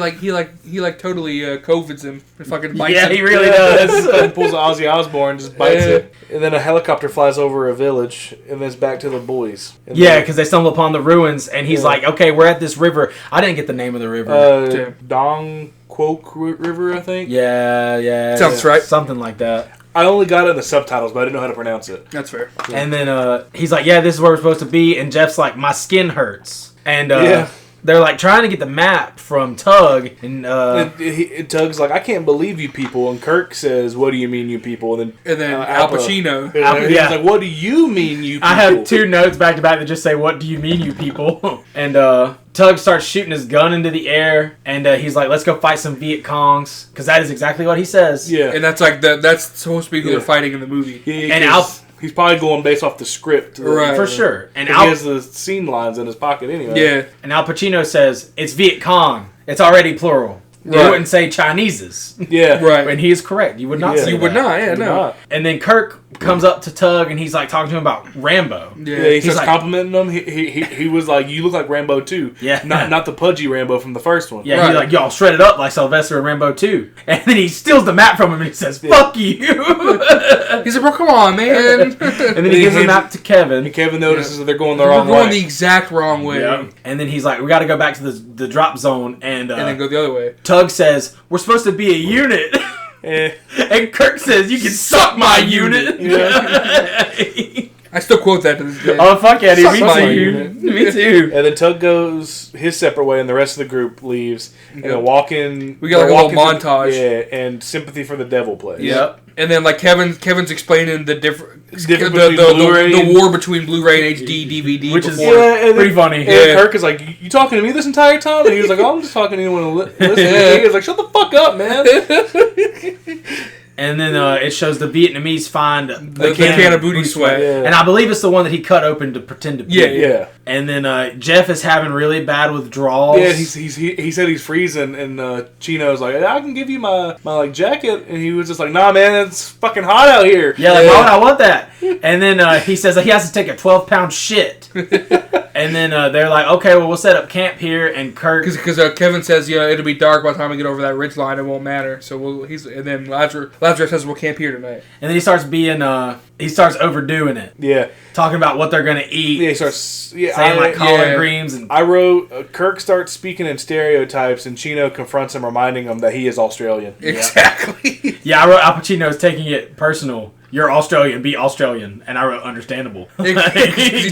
COVIDs him. And fucking bites him. Yeah, he really does. And pulls Ozzy Osbourne, just bites it. And then a helicopter flies over a village, and then it's back to the boys. Because they stumble upon the ruins, and he's like, okay, we're at this river. I didn't get the name of the river. Dong Quoc River, I think. Yeah. Sounds right. Something like that. I only got it in the subtitles, but I didn't know how to pronounce it. That's fair. Yeah. And then he's like, yeah, this is where we're supposed to be. And Jeff's like, my skin hurts. And they're like trying to get the map from Tug. And Tug's like, I can't believe you people. And Kirk says, what do you mean, you people? And then Al Pacino. He's like, what do you mean, you people? I have two notes back to back that just say, what do you mean, you people? And Tug starts shooting his gun into the air, and he's like, let's go fight some Viet Congs, because that is exactly what he says. Yeah. And that's like, that's supposed to be who they're fighting in the movie. Yeah, and he's probably going based off the script. Right. For sure. And he has the scene lines in his pocket anyway. Yeah. And Al Pacino says, it's Viet Cong. It's already plural. Right. You wouldn't say Chinese's. Yeah. Right. And he is correct. You would not say that. You would not, yeah, no. And then Kirk comes up to Tug, and he's like talking to him about Rambo. Yeah, he starts complimenting him. He was like, you look like Rambo 2. Yeah. Not the pudgy Rambo from the first one. Yeah, he's like, y'all shredded up like Sylvester in Rambo 2. And then he steals the map from him, and he says, fuck you. He's like, bro, come on, man. And then he gives the map to Kevin. And Kevin notices that they're going the wrong way. They're going the exact wrong way. Yeah. And then he's like, we got to go back to the drop zone. And then go the other way. Tug says, we're supposed to be a unit. And Kirk says, you can suck my unit. I I still quote that to this day. Oh, fuck yeah, dude. Suck my Me too. unit. Me too. And then Tug goes his separate way, and the rest of the group leaves. And then walking. We got like a little montage. Yeah, and Sympathy for the Devil plays. Yep. And then like Kevin's explaining the Blu-ray the war between Blu-ray and HD DVD, Which is pretty funny. And Kirk is like, "You talking to me this entire time?" And he was like, "Oh, I'm just talking to anyone who listens." And he was like, "Shut the fuck up, man." And then it shows the Vietnamese find the can of booty sweat. Yeah. And I believe it's the one that he cut open to pretend to be. Yeah. And then Jeff is having really bad withdrawals. Yeah, he said he's freezing, and Chino's like, "I can give you my like jacket," and he was just like, "Nah, man, it's fucking hot out here." Yeah, like, why would I want that? And then he says that he has to take a 12-pound shit. And then they're like, okay, well, we'll set up camp here, and Kirk... Because Kevin says, it'll be dark by the time we get over that ridge line, it won't matter. So and then Lazarus says, we'll camp here tonight. And then he starts he starts overdoing it. Yeah. Talking about what they're going to eat. Yeah, he starts... saying like collard greens. And I wrote, Kirk starts speaking in stereotypes, and Chino confronts him, reminding him that he is Australian. Exactly. Yeah, I wrote Al Pacino's taking it personal. You're Australian, be Australian, and I wrote understandable. he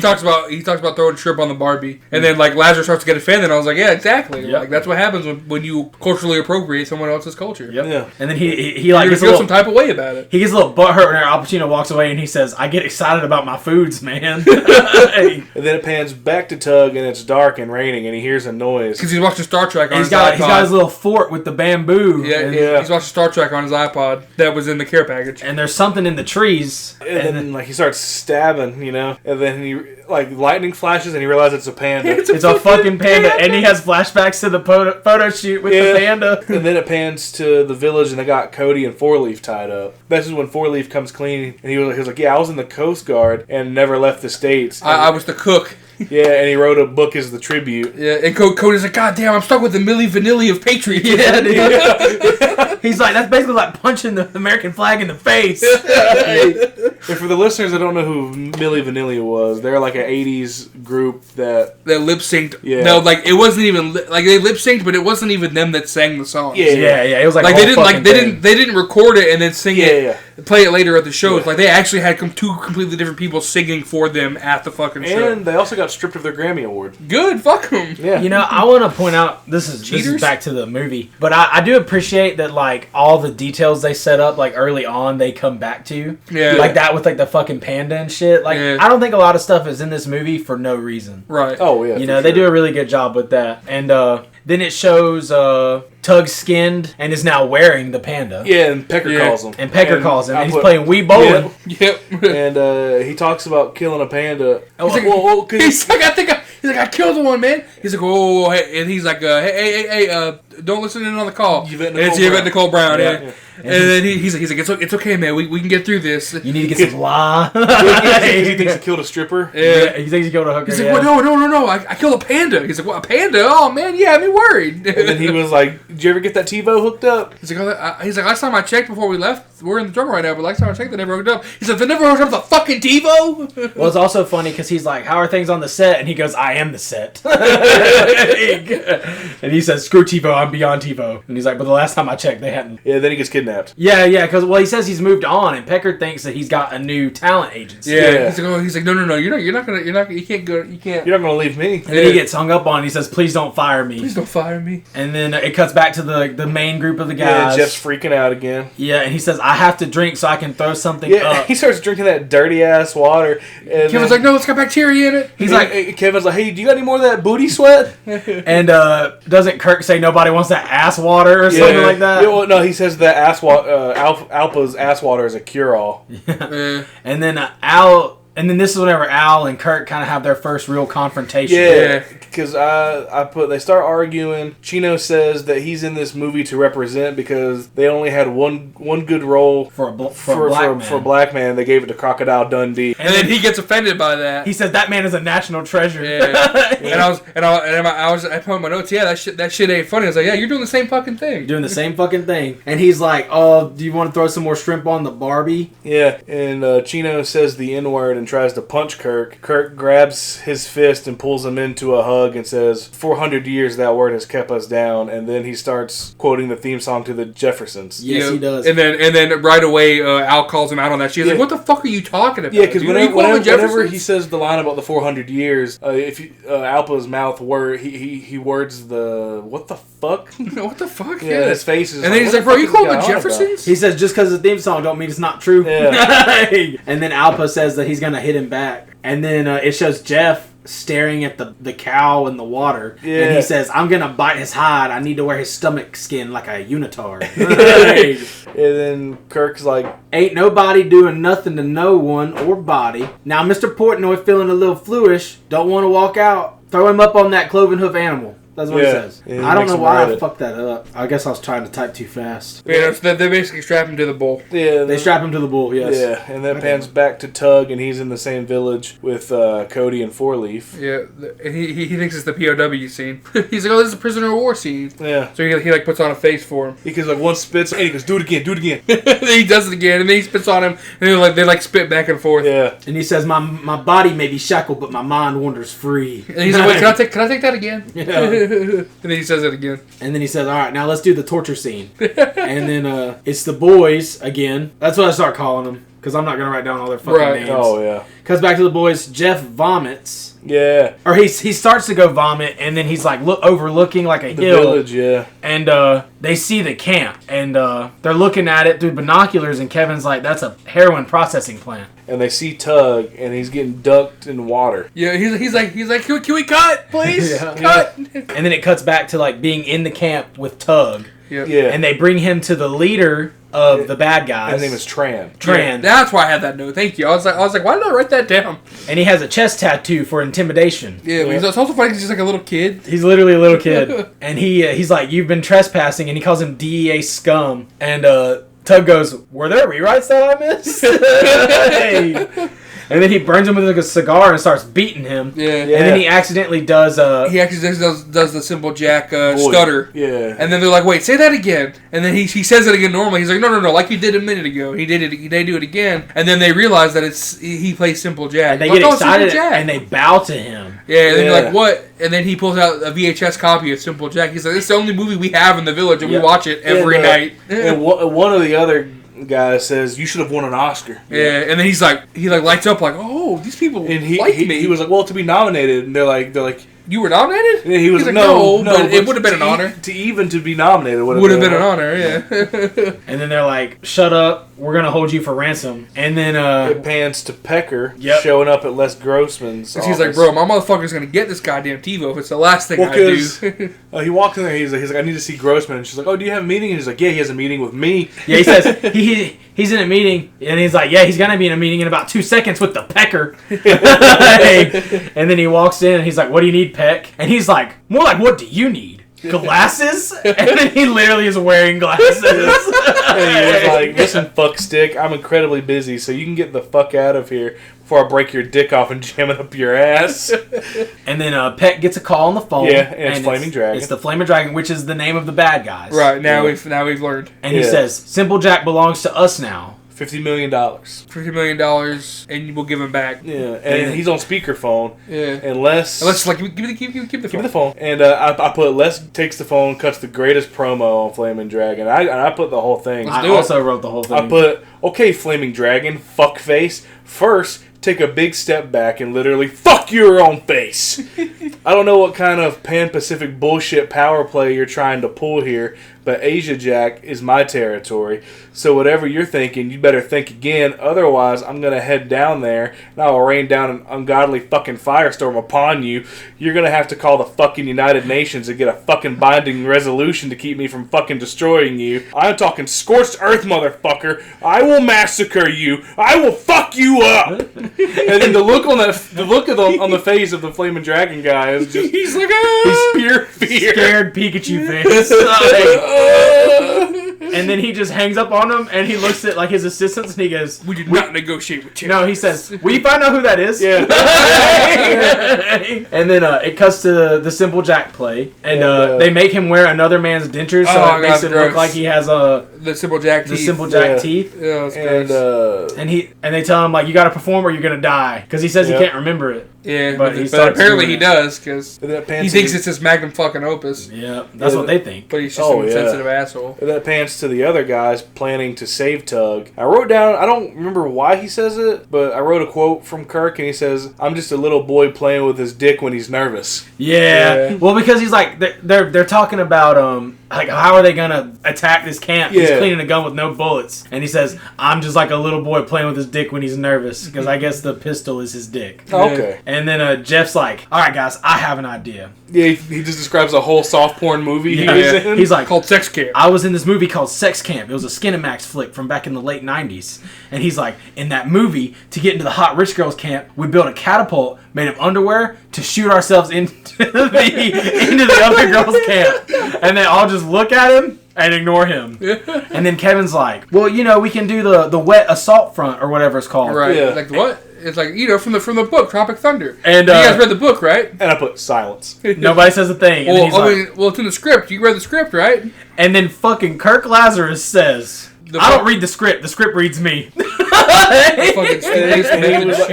talks about throwing shrimp on the Barbie, and then like Lazarus starts to get offended. And I was like, yeah, exactly. Yep. Like that's what happens when you culturally appropriate someone else's culture. Yep. Yeah. And then he like you gets feel some type of way about it. He gets a little butthurt when Al Pacino walks away, and he says, "I get excited about my foods, man." And then it pans back to Tug, and it's dark and raining, and he hears a noise. Because he's watching Star Trek on his iPod. iPod. He's got his little fort with the bamboo. Yeah. He's watching Star Trek on his iPod that was in the care package. And there's something in the trees. And then like he starts stabbing, and then he like lightning flashes, and he realizes it's a panda. It's a fucking panda, and he has flashbacks to the photo shoot with the panda. And then it pans to the village, and they got Cody and Four Leaf tied up. This is when Four Leaf comes clean, and he was like, "Yeah, I was in the Coast Guard and never left the States. I was the cook." Yeah, and he wrote a book as the tribute. Yeah, and Cody's like, God damn, I'm stuck with the Milli Vanilli of patriotism. Yeah, dude. He's like, that's basically like punching the American flag in the face. And for the listeners that don't know who Milli Vanilli was, they're like an 80s group that lip synced. Yeah. No, like it wasn't even like they lip synced, but it wasn't even them that sang the song. Yeah. It was like they didn't record it and then sing Yeah. play it later at the shows. Yeah. Like they actually had two completely different people singing for them at the fucking show. And they also got stripped of their Grammy Award. Good, fuck them. Yeah. I want to point out this is back to the movie, but I do appreciate that like all the details they set up like early on they come back to. Yeah. Like that with like the fucking panda and shit. Like I don't think a lot of stuff is in this movie for no reason. Right. Oh yeah. They do a really good job with that. And then it shows Tug skinned and is now wearing the panda. Yeah, and Pecker calls him. And Pecker calls him, and he's put- playing Wii Bowling. Yep. And he talks about killing a panda. He's like, I killed one, man. He's like, oh, hey, and he's like, hey, don't listen in on the call. It's Yvette Nicole Brown. Yeah. And then he's like, it's okay, man. We can get through this. You need to get some lie. He thinks he killed a stripper. Yeah, he thinks he killed a hooker. He's like, well, no. I killed a panda. He's like, what, a panda? Oh, man, yeah, me worried. And then he was like, did you ever get that TiVo hooked up? He's like, last time I checked before we left, we're in the jungle right now, but last time I checked, they never hooked up. He's like, they never hooked up the fucking TiVo? Well, it's also funny because he's like, how are things on the set? And he goes, I am the set. And he says, screw TiVo, I'm beyond TiVo. And he's like, but the last time I checked, they hadn't. Yeah, then he gets kidnapped. Yeah, because, he says he's moved on, and Pecker thinks that he's got a new talent agency. Yeah. He's like, no, you're not gonna, you can't go, you can't. You're not going to leave me. And then he gets hung up on, and he says, please don't fire me. Please don't fire me. And then it cuts back to the main group of the guys. Yeah, Jeff's freaking out again. Yeah, and he says, I have to drink so I can throw something Yeah, up. he starts drinking that dirty ass water. And Kevin's like, no, it's got bacteria in it. he's like, Kevin's like, hey, do you got any more of that booty sweat? And doesn't Kirk say nobody wants that ass water or something like that? Yeah, well, no, he says that Alpa's ass water is a cure-all. And then And then this is whenever Al and Kirk kind of have their first real confrontation. Yeah, because they start arguing. Chino says that he's in this movie to represent because they only had one good role for a black man. They gave it to Crocodile Dundee. And then he gets offended by that. He says that man is a national treasure. Yeah. I put in my notes. Yeah, that shit ain't funny. I was like, yeah, you're doing the same fucking thing. You're doing the same fucking thing. And he's like, oh, do you want to throw some more shrimp on the Barbie? Yeah, and Chino says the N-word, and tries to punch Kirk. Kirk grabs his fist and pulls him into a hug and says, 400 years that word has kept us down. And then he starts quoting the theme song to the Jeffersons. Yes, he does. And then right away, Al calls him out on that. She's like, "What the fuck are you talking about?" Yeah, because whenever he says the line about the 400 years, Alpa's mouth he words the what the fuck? What the fuck? Yeah, his face is. And then he's like, "Bro, you calling the Jeffersons?" He says, "Just because the theme song don't mean it's not true." Yeah. And then Alpa says that he's gonna hit him back, and then it shows Jeff staring at the cow in the water, and he says, "I'm gonna bite his hide. I need to wear his stomach skin like a unitard." And then Kirk's like, "Ain't nobody doing nothing to no one or body. Now, Mr. Portnoy feeling a little fluish. Don't want to walk out. Throw him up on that cloven hoof animal." That's what he says. Yeah, I don't know why I fucked that up. I guess I was trying to type too fast. Yeah, so they basically strap him to the bull. Yeah, They strap him to the bull, yes. Yeah, and then pans back to Tug, and he's in the same village with Cody and Four Leaf. Yeah, and he thinks it's the POW scene. He's like, "Oh, this is a prisoner of war scene." Yeah. So he like puts on a face for him. Because like one spits, and he goes, "Do it again, do it again." Then he does it again, and then he spits on him, and they spit back and forth. Yeah. And he says, "My body may be shackled, but my mind wanders free." And he's like, "Wait, can I take that again?" Yeah. And then he says it again. And then he says, "All right, now let's do the torture scene." And then it's the boys again. That's what I start calling them, because I'm not going to write down all their fucking names. Oh, yeah. Comes back to the boys. Jeff vomits. Yeah. Or he starts to go vomit, and then he's like overlooking like a The hill. village, yeah. And they see the camp, and they're looking at it through binoculars, and Kevin's like, "That's a heroin processing plant." And they see Tug, and he's getting dunked in water. Yeah, he's like, "Can we cut, please? Yeah. Cut." And then it cuts back to like being in the camp with Tug. Yep. Yeah. And they bring him to the leader of the bad guys. His name is Tran. Tran. Yeah, that's why I had that note. Thank you. I was like, why did I write that down? And he has a chest tattoo for intimidation. Yeah, but it's also funny because he's like a little kid. He's literally a little kid. And he's like, "You've been trespassing," and he calls him DEA scum. And Tug goes, "Were there rewrites that I missed?" Hey. And then he burns him with like a cigar and starts beating him. Yeah. And then he accidentally does He actually does the Simple Jack stutter. Yeah. And then they're like, "Wait, say that again." And then he says it again normally. He's like, No, like you did a minute ago. They do it again. And then they realize that he plays Simple Jack. And they like, get excited Simple Jack. and they bow to him. Yeah, and then you're like, "What?" And then he pulls out a VHS copy of Simple Jack. He's like, "This is the only movie we have in the village, and we watch it every night." And one of the other guys says, "You should have won an Oscar." Yeah, and then he lights up like, "Oh, these people And like me." he was like, "Well, to be nominated," and they're like, "You were nominated?" and he was He's like, like, "No, but it would have been an honor. To be nominated Would have been an honor, yeah." And then they're like, "Shut up. We're going to hold you for ransom." And then It pans to Pecker Yep. showing up at Les Grossman's office. He's like, "Bro, my motherfucker's gonna get this goddamn TiVo if it's the last thing I do." He walks in there. He's like, "I need to see Grossman." And she's like, "Oh, do you have a meeting?" And he's like, "Yeah, he has a meeting with me." Yeah, he says he's in a meeting, and he's like, "Yeah, he's gonna be in a meeting in about 2 seconds with the Pecker." And then he walks in, and he's like, "What do you need, Peck?" And he's like, "More like, what do you need? Glasses?" And then he literally is wearing glasses. And he's like, "Listen, fuckstick, I'm incredibly busy, so you can get the fuck out of here before I break your dick off and jam it up your ass." And then Peck gets a call on the phone. Yeah, and it's Flaming Dragon. It's the Flaming Dragon, which is the name of the bad guys. Right now we've learned And he says, "Simple Jack belongs to us now." $50 million. $50 million, and we'll give him back. Yeah, and he's on speakerphone. Yeah. And Les... Let's like give the phone. Give me the phone. And I put Les takes the phone, cuts the greatest promo on Flaming Dragon. I put the whole thing. I also wrote the whole thing. I put, "Okay, Flaming Dragon, fuckface. First, take a big step back and literally fuck your own face." I don't know what kind of Pan-Pacific bullshit power play you're trying to pull here, but Asia Jack is my territory. So whatever you're thinking, you better think again. Otherwise, I'm going to head down there and I will rain down an ungodly fucking firestorm upon you. You're going to have to call the fucking United Nations and get a fucking binding resolution to keep me from fucking destroying you. I'm talking scorched earth, motherfucker. I will massacre you. I will fuck you up. And then the look on the face of the Flaming Dragon guy is just... He's like, He's pure fear. Scared Pikachu face. And then he just hangs up on him, and he looks at like his assistants, and he goes, "We did not negotiate with you." No, he says, "Will you find out who that is?" Yeah. And then it cuts to the Simple Jack play, and they make him wear another man's dentures, so it makes it look like he has the Simple Jack teeth. Yeah, that's and they tell him like, you got to perform or you're gonna die, because he says he can't remember it. Yeah, but apparently he does, because he thinks it's his magnum fucking opus. Yeah, that's what they think. But he's just an insensitive asshole. And that pans to the other guys planning to save Tug. I wrote down, I don't remember why he says it, but I wrote a quote from Kirk, and he says, "I'm just a little boy playing with his dick when he's nervous." Yeah. Well, because he's like, they're talking about like, how are they gonna attack this camp? He's cleaning a gun with no bullets, and he says, "I'm just like a little boy playing with his dick when he's nervous," because I guess the pistol is his dick. Oh, okay. And then Jeff's like, "All right, guys, I have an idea." Yeah, he just describes a whole soft porn movie he was in. He's like, called Sex Camp. I was in this movie called Sex Camp. It was a Skinamax flick from back in the late 90s. And he's like, in that movie, to get into the hot rich girls camp, we built a catapult made of underwear to shoot ourselves into the other girls camp. And they all just look at him and ignore him. And then Kevin's like, well, we can do the wet assault front or whatever it's called. Right. Yeah. Like what? It's like, from the book, Tropic Thunder. And you guys read the book, right? And I put silence. Nobody says a thing. And it's in the script. You read the script, right? And then fucking Kirk Lazarus says, I don't read the script. The script reads me. And he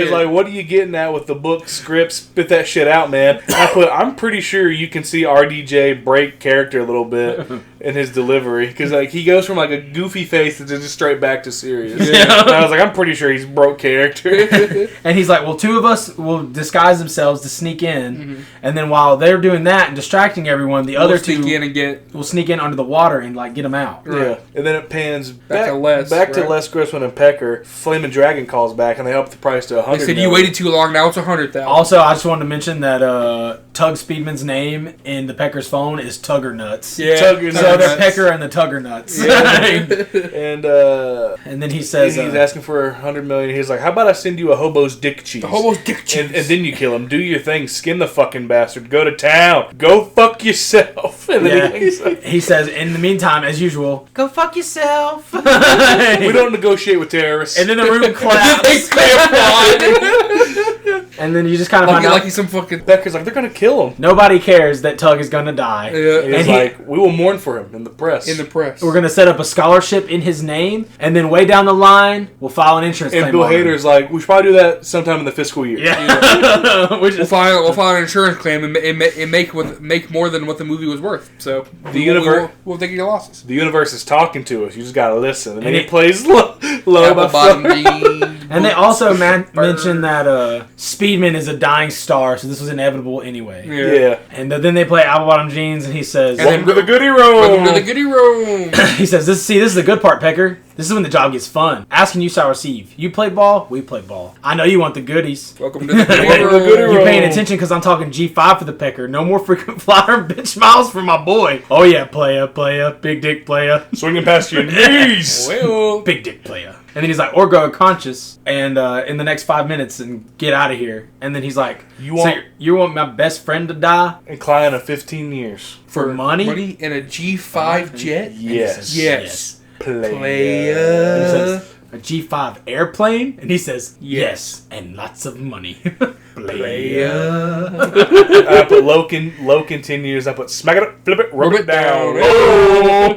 was like, what are you getting at with the book script? Spit that shit out, man. And I put, I'm pretty sure you can see RDJ break character a little bit in his delivery, because like he goes from like a goofy face to just straight back to serious. And I was like, I'm pretty sure he's broke character. And he's like, well, two of us will disguise themselves to sneak in, and then while they're doing that and distracting everyone, the other two will sneak in under the water and like get them out. Yeah, and then it pans back to Les Griswold and Pecker. Flaming Dragon calls back, and they up the price to $100. They said you waited too long. Now it's $100,000. Also, I just wanted to mention that Tug Speedman's name in the Pecker's phone is Tugger Nuts. Yeah, so they're Pecker and the Tugger Nuts. Yeah. And then he says he's asking for $100 million. He's like, "How about I send you a hobo's dick cheese? The hobo's dick cheese, and then you kill him. Do your thing. Skin the fucking bastard. Go to town. Go fuck yourself." And then he says, "In the meantime, as usual, go fuck yourself." We don't negotiate with terrorists. And then the room claps. And then you just kind of find out, like he's some fucking. Becker's like, they're gonna kill him. Nobody cares that Tug is gonna die. Yeah. And he's like, we will mourn for him in the press. We're gonna set up a scholarship in his name, and then way down the line, we'll file an insurance claim. And Bill Hader's like, we should probably do that sometime in the fiscal year. Yeah. We'll file an insurance claim and make more than what the movie was worth. So we'll take your losses. The universe is talking to us. You just gotta listen. And then he plays low bottom jeans. And they also mention that Speedman is a dying star, so this was inevitable anyway. Yeah. And then they play Apple Bottom Jeans, and he says, "Welcome to the goodie room." Welcome to the goodie room. He says, "This is the good part, Pecker. This is when the job gets fun. Asking you shall receive. You play ball, we play ball. I know you want the goodies. Welcome to the goodie room. You're paying attention because I'm talking G5 for the Pecker. No more frequent flyer bitch miles for my boy. Oh yeah, playa, big dick playa. Swinging past your knees. Well, big dick playa." And then he's like, or go unconscious and in the next 5 minutes and get out of here. And then he's like, you want my best friend to die? And client of 15 years. For money? Money in a G5 jet? Yes. Playa. A G5 airplane? And he says, yes. And lots of money. Playa. I put low continues. I put smack it up, flip it, rub it down. Oh.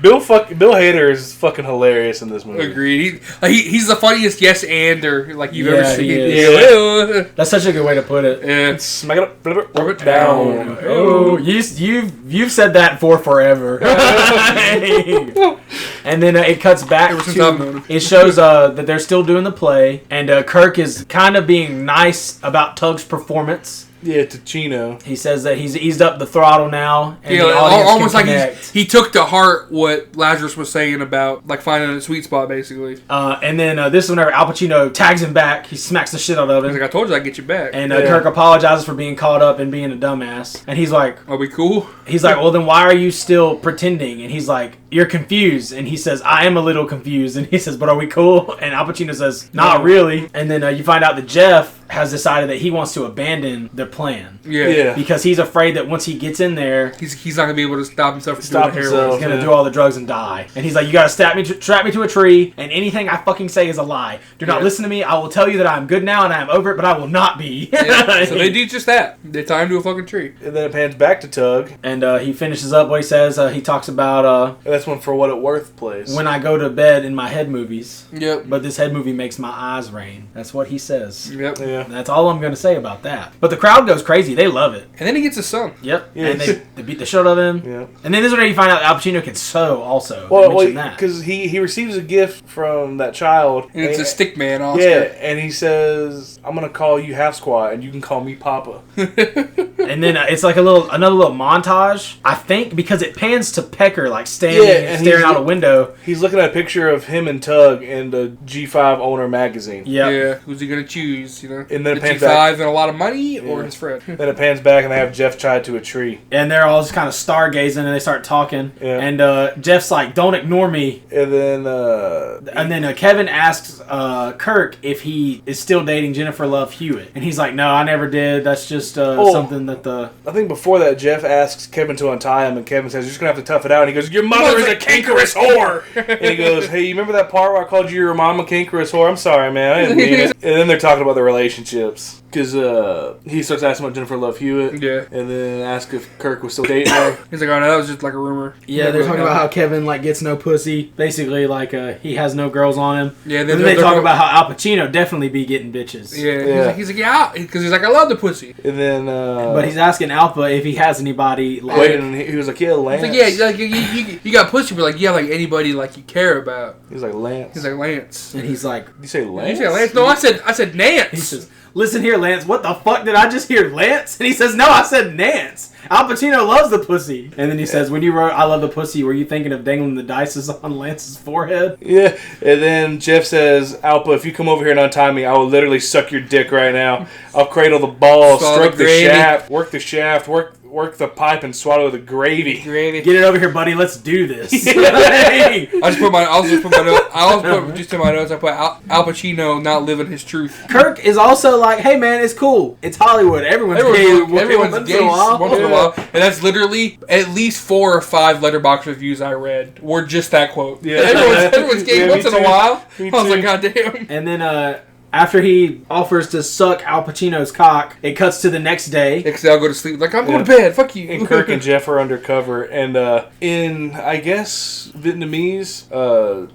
Bill Hader is fucking hilarious in this movie. Agreed. He's the funniest yes-ander you've ever seen. Yeah. That's such a good way to put it. Yeah. Smack it up, flip it, rub it down. Oh, you've said that for forever. And then it cuts back to it shows that they're still doing the play, and Kirk is kind of being nice about Tug's performance. Yeah, to Chino. He says that he's eased up the throttle now, and yeah, the audience almost can like connect. he took to heart what Lazarus was saying about finding a sweet spot, basically. And then this is whenever Al Pacino tags him back, he smacks the shit out of him. He's like, I told you I'd get you back. And Kirk apologizes for being caught up and being a dumbass. And he's like, are we cool? He's like, well, then why are you still pretending? And he's like, you're confused. And he says, I am a little confused. And he says, but are we cool? And Al Pacino says, not really. And then you find out that Jeff has decided that he wants to abandon the plan. Yeah. Because he's afraid that once he gets in there, he's not going to be able to stop himself from doing heroin. He's going to do all the drugs and die. And he's like, you got to strap me to a tree, and anything I fucking say is a lie. Do not listen to me. I will tell you that I'm good now and I am over it, but I will not be. So they do just that. They tie him to a fucking tree. And then it pans back to Tug. And he finishes up what he says. He talks about... that's one For What It Worth plays. When I go to bed in my head movies. Yep. But this head movie makes my eyes rain. That's what he says. Yep. Yeah. That's all I'm going to say about that. But the crowd goes crazy. They love it. And then he gets a son. Yep. Yeah. And they beat the shit out of him. Yeah. And then this is where you find out Al Pacino can sew also. Well, that. because he receives a gift from that child. And it's a stick man, Oscar. Yeah, and he says, I'm going to call you Half Squat, and you can call me Papa. And then it's like another little montage, I think, because it pans to Pecker, like standing and staring out a window. He's looking at a picture of him and Tug in the G5 Owner magazine. Yep. Yeah. Who's he going to choose, you know? And then the it pans G5 back. and a lot of money or his friend? Then it pans back, and they have Jeff tied to a tree. And they're all just kind of stargazing, and they start talking. Yeah. And Jeff's like, don't ignore me. And then Kevin asks Kirk if he is still dating Jennifer Love Hewitt. And he's like, no, I never did. That's just something that the... I think before that, Jeff asks Kevin to untie him, and Kevin says, you're just going to have to tough it out. And he goes, your mother is a cankerous whore! And he goes, hey, you remember that part where I called you your mom a cankerous whore? I'm sorry, man. I didn't mean it. And then they're talking about their relationships. Because he starts asking about Jennifer Love Hewitt. Yeah. And then asks if Kirk was still dating her. He's like, oh no, that was just like a rumor. Yeah, they're talking about how Kevin like gets no pussy. Basically, like he has no girls on him. Yeah, and then they talk about how Al Pacino definitely be getting bitches. Yeah. He's like, yeah, because he's like, I love the pussy. And then... but he's asking Alpa if he has anybody. Like, wait, and he was like, yeah, Lance. He's like, yeah, you got pussy, but like, yeah, like anybody like you care about. He's like, Lance. He's like, Lance. And he's like... Did you say Lance? Did you say Lance? No, I said Nance. He says, listen here, Lance. What the fuck did I just hear, Lance? And he says, no, I said Nance. Al Pacino loves the pussy. And then he says, when you wrote I love the pussy, were you thinking of dangling the dices on Lance's forehead? Yeah. And then Jeff says, Alpa, if you come over here and untie me, I will literally suck your dick right now. I'll cradle the balls, stroke the shaft, work the shaft, work the pipe, and swallow the gravy. Get it over here, buddy. Let's do this. I just put my notes. I put Al Pacino not living his truth. Kirk is also like, hey man, it's cool. It's Hollywood. Everyone's gay once in a while. And that's literally at least 4 or 5 letterbox reviews I read were just that quote. Yeah. Everyone's gay once in a while. Me I was too. like, goddamn. And then after he offers to suck Al Pacino's cock, it cuts to the next day. Because I'll go to sleep. Like, I'm going to bed. Fuck you. And Kirk and Jeff are undercover. And in, I guess, Vietnamese...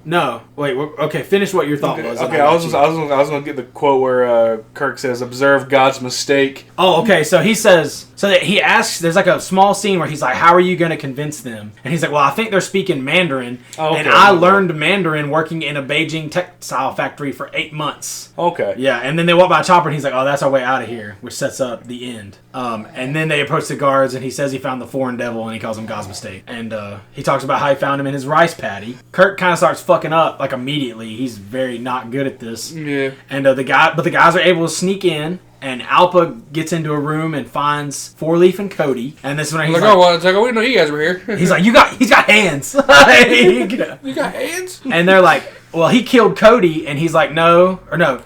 No. Wait, okay, finish what your thought was. Okay, I was going to get the quote where Kirk says, observe God's mistake. Oh, okay, so he says... So that he asks, there's like a small scene where he's like, how are you going to convince them? And he's like, well, I think they're speaking Mandarin. Oh, okay. And I learned Mandarin working in a Beijing textile factory for 8 months. Okay. Yeah, and then they walk by a chopper and he's like, oh, that's our way out of here, which sets up the end. And then they approach the guards and he says he found the foreign devil and he calls him God's mistake. And he talks about how he found him in his rice paddy. Kirk kind of starts fucking up like immediately. He's very not good at this. Yeah. And the guys are able to sneak in. And Alpa gets into a room and finds Four Leaf and Cody. And this is when he's like, like, oh, well, it's like, oh, we didn't know you guys were here. he's like, he's got hands. You got hands? And they're like, well, he killed Cody, and he's like, no.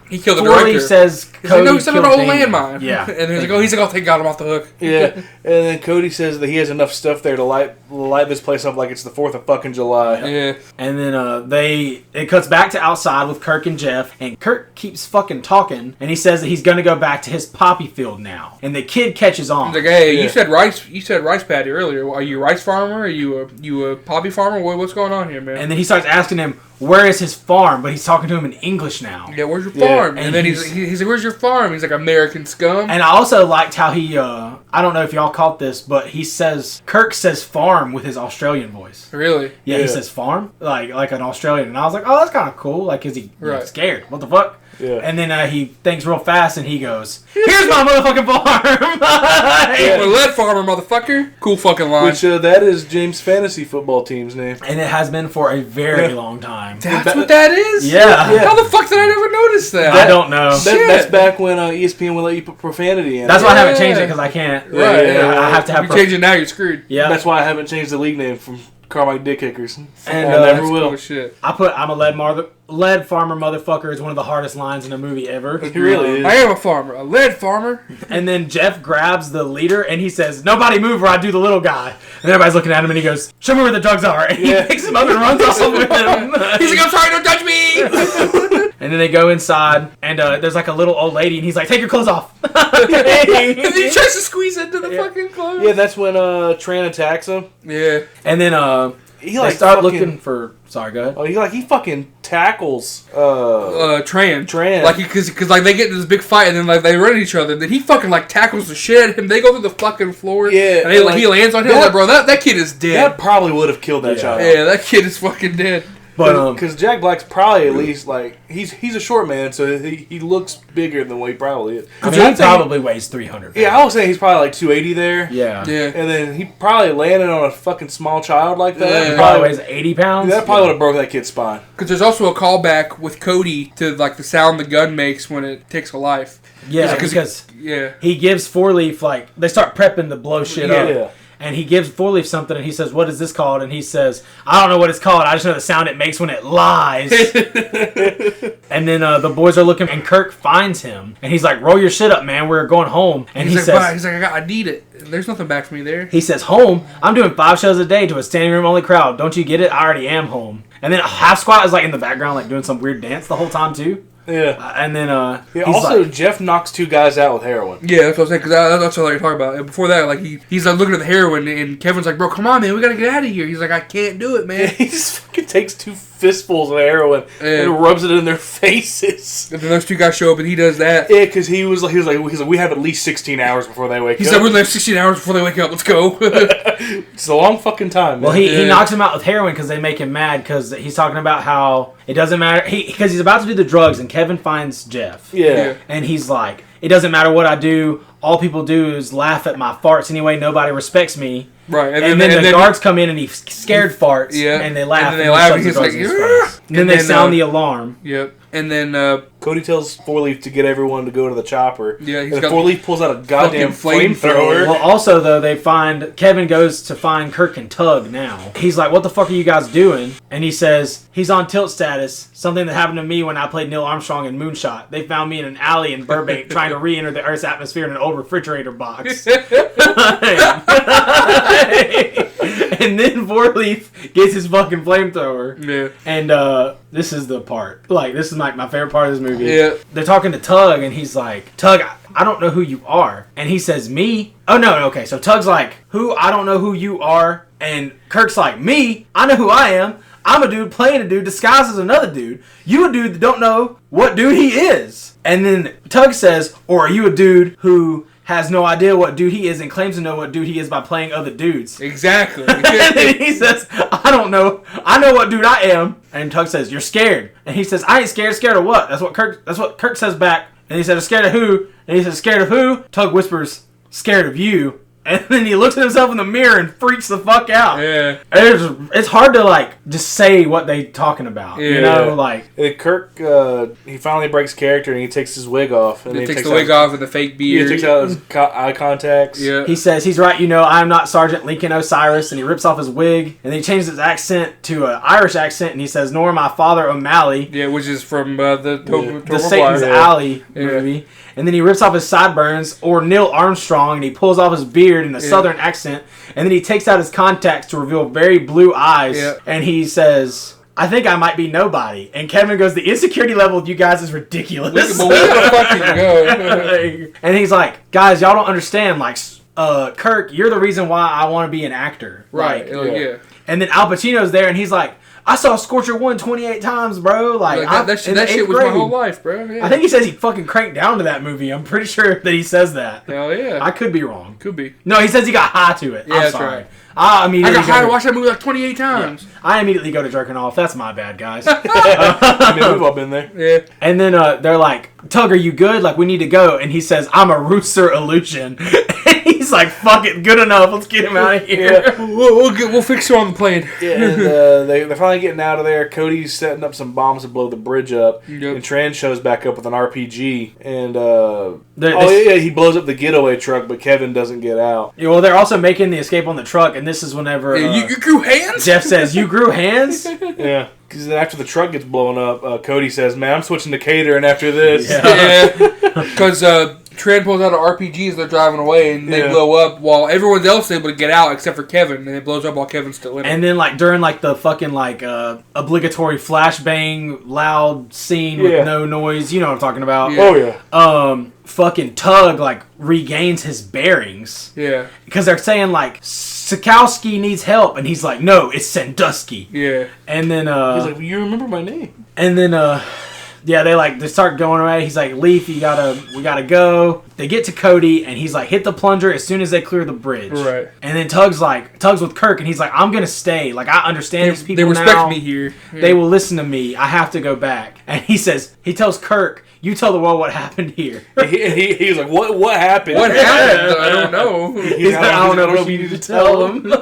He killed the Four director. Leaf says Cody he set up an killed old Damien. landmine. Yeah. And he's like, oh, thank God I'm off the hook. Yeah. And then Cody says that he has enough stuff there to light this place up like it's the 4th of fucking July. Yeah. And then it cuts back to outside with Kirk and Jeff, and Kirk keeps fucking talking, and he says that he's going to go back to his poppy field now. And the kid catches on. He's like, hey, you said rice paddy earlier. Are you a rice farmer? Are you a poppy farmer? What's going on here, man? And then he starts asking him, where is his farm? But he's talking to him in English now. Yeah, where's your farm? Yeah. And then he's like, where's your farm? He's like, American scum. And I also liked how he, I don't know if y'all caught this, but Kirk says farm with his Australian voice. Really? Yeah, he says farm, like an Australian. And I was like, oh, that's kind of cool. Like, is he scared? What the fuck? Yeah. And then he thinks real fast and he goes, here's my motherfucking farm! I'm a lead farmer, motherfucker. Cool fucking line. Which, that is James' fantasy football team's name. And it has been for a very long time. That's what that is? Yeah. How the fuck did I never notice that? I don't know. That's back when ESPN would let you put profanity in. That's why I haven't changed it, because I can't. Right. I have to have... If you change it now, you're screwed. Yeah. That's why I haven't changed the league name from Carmike Dick Kickers. And I never that's will. cool shit. I'm a lead farmer motherfucker is one of the hardest lines in a movie ever. He really is. I am a farmer, a lead farmer. And then Jeff grabs the leader and he says, "Nobody move or I do the little guy." And everybody's looking at him and he goes, "Show me where the drugs are." And he picks him up and runs off with him. He's like, "I'm sorry, don't touch me." And then they go inside and there's like a little old lady and he's like, "Take your clothes off." And then he tries to squeeze into the fucking clothes. Yeah, that's when Tran attacks him. Yeah. And then He they start looking for... Sorry, go ahead. Oh, he fucking tackles Tran. Like, because like they get into this big fight and then like they run at each other. Then he fucking like tackles the shit out of him. They go through the fucking floor. Yeah. And he lands on him. Like, bro, that kid is dead. That probably would have killed that child. Yeah, that kid is fucking dead. But because Jack Black's probably at least like he's a short man, so he looks bigger than what he probably is. I mean, he probably weighs 300 pounds. Yeah, I was saying he's probably like 280 there. Yeah. And then he probably landed on a fucking small child like that. Yeah. He probably weighs 80 pounds. That probably would have broke that kid's spine. Because there's also a callback with Cody to like the sound the gun makes when it takes a life. Yeah, because he gives Four Leaf, like, they start prepping to blow shit up. Yeah. And he gives Four Leaf something, and he says, "What is this called?" And he says, "I don't know what it's called. I just know the sound it makes when it lies." And then the boys are looking, and Kirk finds him. And he's like, "Roll your shit up, man. We're going home." And he's like, "I need it. There's nothing back for me there." He says, "Home? I'm doing 5 shows a day to a standing room only crowd. Don't you get it? I already am home." And then Half Squat is like in the background, like doing some weird dance the whole time, too. Yeah. And then he's also, like, Jeff knocks 2 guys out with heroin. Yeah, that's what I was saying, because that's what I was talking about. And before that, like, he's like looking at the heroin, and Kevin's like, "Bro, come on, man, we gotta get out of here." He's like, "I can't do it, man." Yeah, he just fucking takes 2 fistfuls of heroin and rubs it in their faces. And then those 2 guys show up, and he does that. Yeah, because he was like, "We have at least 16 hours before they wake up." He said, "We have 16 hours before they wake up. Let's go." It's a long fucking time, man. Well, he knocks him out with heroin because they make him mad because he's talking about how it doesn't matter. Because he's about to do the drugs, and Kevin finds Jeff. Yeah. And he's like, "It doesn't matter what I do. All people do is laugh at my farts anyway. Nobody respects me." Right. And then the guards come in and he scared farts. Yeah. And they laugh. And then they laugh, and he's like, and then they sound the alarm. Yep. And then Cody tells Four Leaf to get everyone to go to the chopper. Yeah, and Four Leaf pulls out a goddamn flamethrower. Well, also though, Kevin goes to find Kirk and Tug now. He's like, "What the fuck are you guys doing?" And he says he's on tilt status. Something that happened to me when I played Neil Armstrong in Moonshot. They found me in an alley in Burbank trying to re-enter the Earth's atmosphere in an old refrigerator box. And then Four Leaf gets his fucking flamethrower. Yeah. And this is the part. Like, this is my favorite part of this movie. Yeah. They're talking to Tug, and he's like, "Tug, I don't know who you are." And he says, "Me?" Oh, no, okay. So Tug's like, "Who? I don't know who you are." And Kirk's like, "Me? I know who I am. I'm a dude playing a dude disguised as another dude. You a dude that don't know what dude he is." And then Tug says, "Or are you a dude who has no idea what dude he is and claims to know what dude he is by playing other dudes?" Exactly. And then he says, "I don't know. I know what dude I am." And Tug says, "You're scared." And he says, "I ain't scared. Scared of what?" That's what Kirk says back. And he says, "Scared of who?" And he says, "Scared of who?" Tug whispers, "Scared of you." And then he looks at himself in the mirror and freaks the fuck out. Yeah. It's hard to, like, just say what they talking about. Yeah. You know, like... And Kirk, he finally breaks character and he takes his wig off. And he takes the wig off and the fake beard. He takes out his eye contacts. Yeah. He says, "He's right, you know, I'm not Sergeant Lincoln Osiris." And he rips off his wig. And then he changes his accent to an Irish accent. And he says, "Nor my father O'Malley." Yeah, which is from the Satan's Alley movie. And then he rips off his sideburns, or Neil Armstrong, and he pulls off his beard in a southern accent. And then he takes out his contacts to reveal very blue eyes. Yeah. And he says, "I think I might be nobody." And Kevin goes, "The insecurity level of you guys is ridiculous." But we gotta fucking go. And he's like, "Guys, y'all don't understand. Like, Kirk, you're the reason why I want to be an actor." Right. Like, yeah. And then Al Pacino's there, and he's like, "I saw Scorcher 1 28 times, bro." Like that shit was my whole life, bro. Yeah. I think he says he fucking cranked down to that movie. I'm pretty sure that he says that. Hell yeah. I could be wrong. Could be. No, he says he got high to it. Yeah, I'm that's sorry. right. I got high to watch that movie like 28 times. Yeah. I immediately go to jerking off. That's my bad, guys. I mean, we've all been there. Yeah. And then they're like, "Tug, are you good? Like, we need to go." And he says, "I'm a rooster illusion." And he's like, "Fuck it, good enough. Let's get him out of here." Yeah. We'll fix you on the plane. Yeah, and they're finally getting out of there. Cody's setting up some bombs to blow the bridge up. Yep. And Tran shows back up with an RPG. And, he blows up the getaway truck, but Kevin doesn't get out. Yeah, well, they're also making the escape on the truck, and this is whenever... you grew hands? Jeff says, "You grew hands?" Yeah. Because then after the truck gets blown up, Cody says, "Man, I'm switching to catering after this." Yeah. Because Tran pulls out an RPG as they're driving away, and they blow up while everyone else is able to get out except for Kevin, and it blows up while Kevin's still in it. And then, like, during, like, the fucking, like, obligatory flashbang loud scene with no noise, you know what I'm talking about. Yeah. Oh, yeah. Fucking Tug, like, regains his bearings. Yeah. Because they're saying, like, Sikowski needs help, and he's like, no, it's Sandusky. Yeah. And then, he's like, well, you remember my name. And then, yeah, they start going away. He's like, Leaf, we gotta go. They get to Cody, and he's like, hit the plunger as soon as they clear the bridge. Right. And then Tug's with Kirk, and he's like, I'm gonna stay. Like, I understand these people now. They respect now. me here. Yeah. They will listen to me. I have to go back. And he tells Kirk, you tell the world what happened here. He's like, what happened? What happened? I don't know. He's like, I don't know what you need to tell them.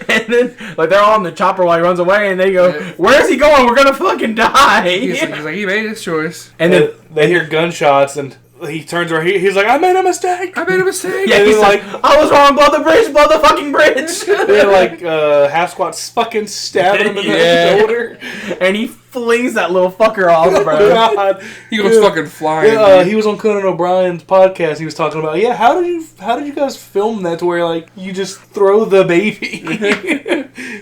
And then, like, they're all in the chopper while he runs away, and they go, where's he going? We're gonna fucking die. He's like, he made his choice. And then they hear gunshots, and he turns around. He's like, I made a mistake. Yeah, he's like, I was wrong. Blow the fucking bridge. They're like, half squats fucking stabbing him in the shoulder. And he flings that little fucker off, bro. God. He goes fucking flying. Yeah, he was on Conan O'Brien's podcast. He was talking about, how did you guys film that to where, like, you just throw the baby?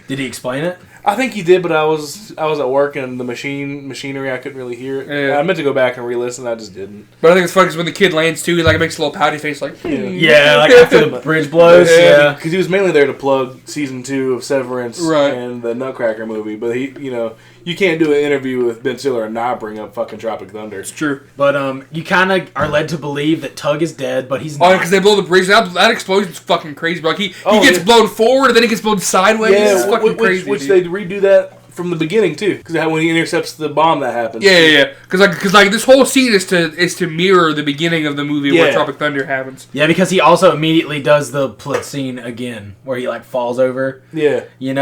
Did he explain it? I think he did, but I was at work and the machinery, I couldn't really hear it. Yeah. I meant to go back and re-listen, I just didn't. But I think it's funny because when the kid lands too, he like makes a little pouty face, like yeah, like after the bridge blows. Yeah, because he was mainly there to plug season 2 of Severance right. and the Nutcracker movie. But you can't do an interview with Ben Stiller and not bring up fucking Tropic Thunder. It's true. But you kind of are led to believe that Tug is dead, but he's not. Oh, because they blow the bridge. That explosion's fucking crazy, bro. Like he gets blown forward and then he gets blown sideways. Yeah, it's fucking crazy. Which they redo that from the beginning too, because when he intercepts the bomb, that happens. Yeah. Because this whole scene is to mirror the beginning of the movie where Tropic Thunder happens. Yeah, because he also immediately does the plit scene again, where he like falls over. Yeah, he's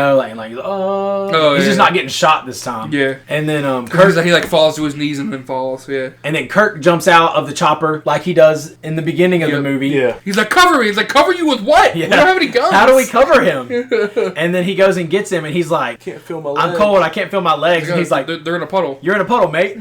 just not getting shot this time. Yeah, and then Kirk he like falls to his knees and then falls. Yeah, and then Kirk jumps out of the chopper like he does in the beginning of the movie. Yeah, he's like, cover me. He's like, cover you with what? Yeah. We don't have any guns. How do we cover him? And then he goes and gets him, and he's like, can't feel my legs. I'm cold. I can't feel my legs. And he's like, they're in a puddle. You're in a puddle, mate.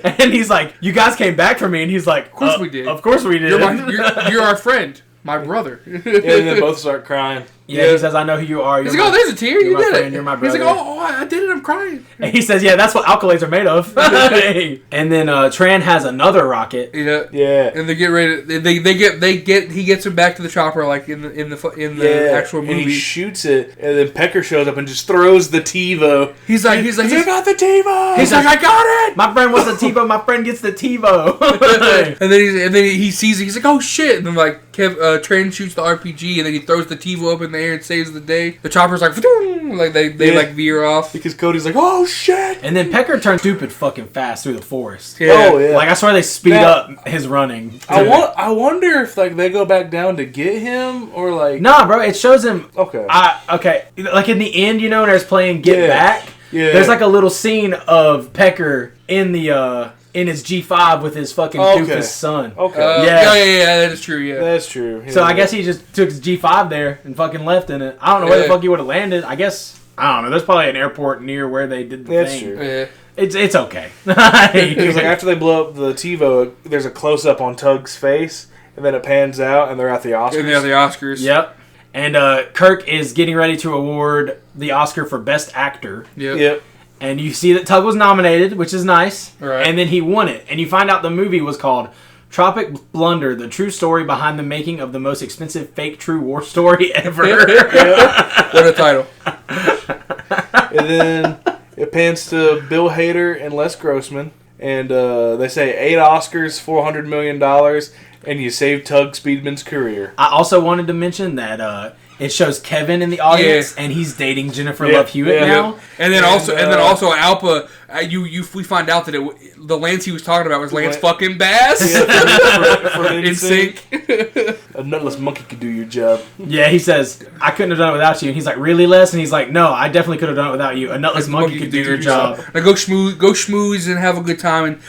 And he's like, you guys came back for me. And he's like, of course we did. Of course we did. You're our friend. My brother. And then both start crying. Yeah, he says, I know who you are. He's like, there's a tear. You did it. You're my brother. He's like, I did it. I'm crying. And he says, yeah, that's what alkaloids are made of. And then Tran has another rocket. Yeah. And they get ready. He gets him back to the chopper like in the actual movie. And he shoots it, and then Pecker shows up and just throws the TiVo. He's like, I got the TiVo. He's like, I got it. My friend wants the TiVo. My friend gets the TiVo. and then he sees it. He's like, oh shit. And then like Tran shoots the RPG, and then he throws the TiVo up in the air and saves the day. The chopper's like, they like veer off because Cody's like, oh shit. And then Pecker turns stupid fucking fast through the forest. Yeah. Oh yeah. Like I swear they speed up his running. I wonder if like they go back down to get him or like. Nah, bro. It shows him. Okay. Okay. Like in the end, when there's playing Get Back. Yeah. There's like a little scene of Pecker in the in his G5 with his fucking doofus son. Okay. Yeah, that is true. Yeah, that's true. Yeah. So I guess he just took his G5 there and fucking left in it. I don't know where the fuck he would have landed. I guess I don't know. There's probably an airport near where they did the thing. That's true. Yeah. It's okay. Because like after they blow up the TiVo, there's a close up on Tug's face, and then it pans out, and they're at the Oscars. And they're at the Oscars. Yep. And Kirk is getting ready to award the Oscar for Best Actor. Yep. And you see that Tug was nominated, which is nice. Right. And then he won it. And you find out the movie was called Tropic Blunder, the true story behind the making of the most expensive fake true war story ever. What a title. And then it pans to Bill Hader and Les Grossman. And they say 8 Oscars, $400 million, and you saved Tug Speedman's career. I also wanted to mention that it shows Kevin in the audience, and he's dating Jennifer Love Hewitt now. And then also Alpa, we find out that the Lance he was talking about was Lance fucking Bass. From In sync. nutless monkey could do your job. Yeah, he says, I couldn't have done it without you. And he's like, really, Les? And he's like, no, I definitely could have done it without you. A nutless monkey could do your job. Like, go schmooze and have a good time, and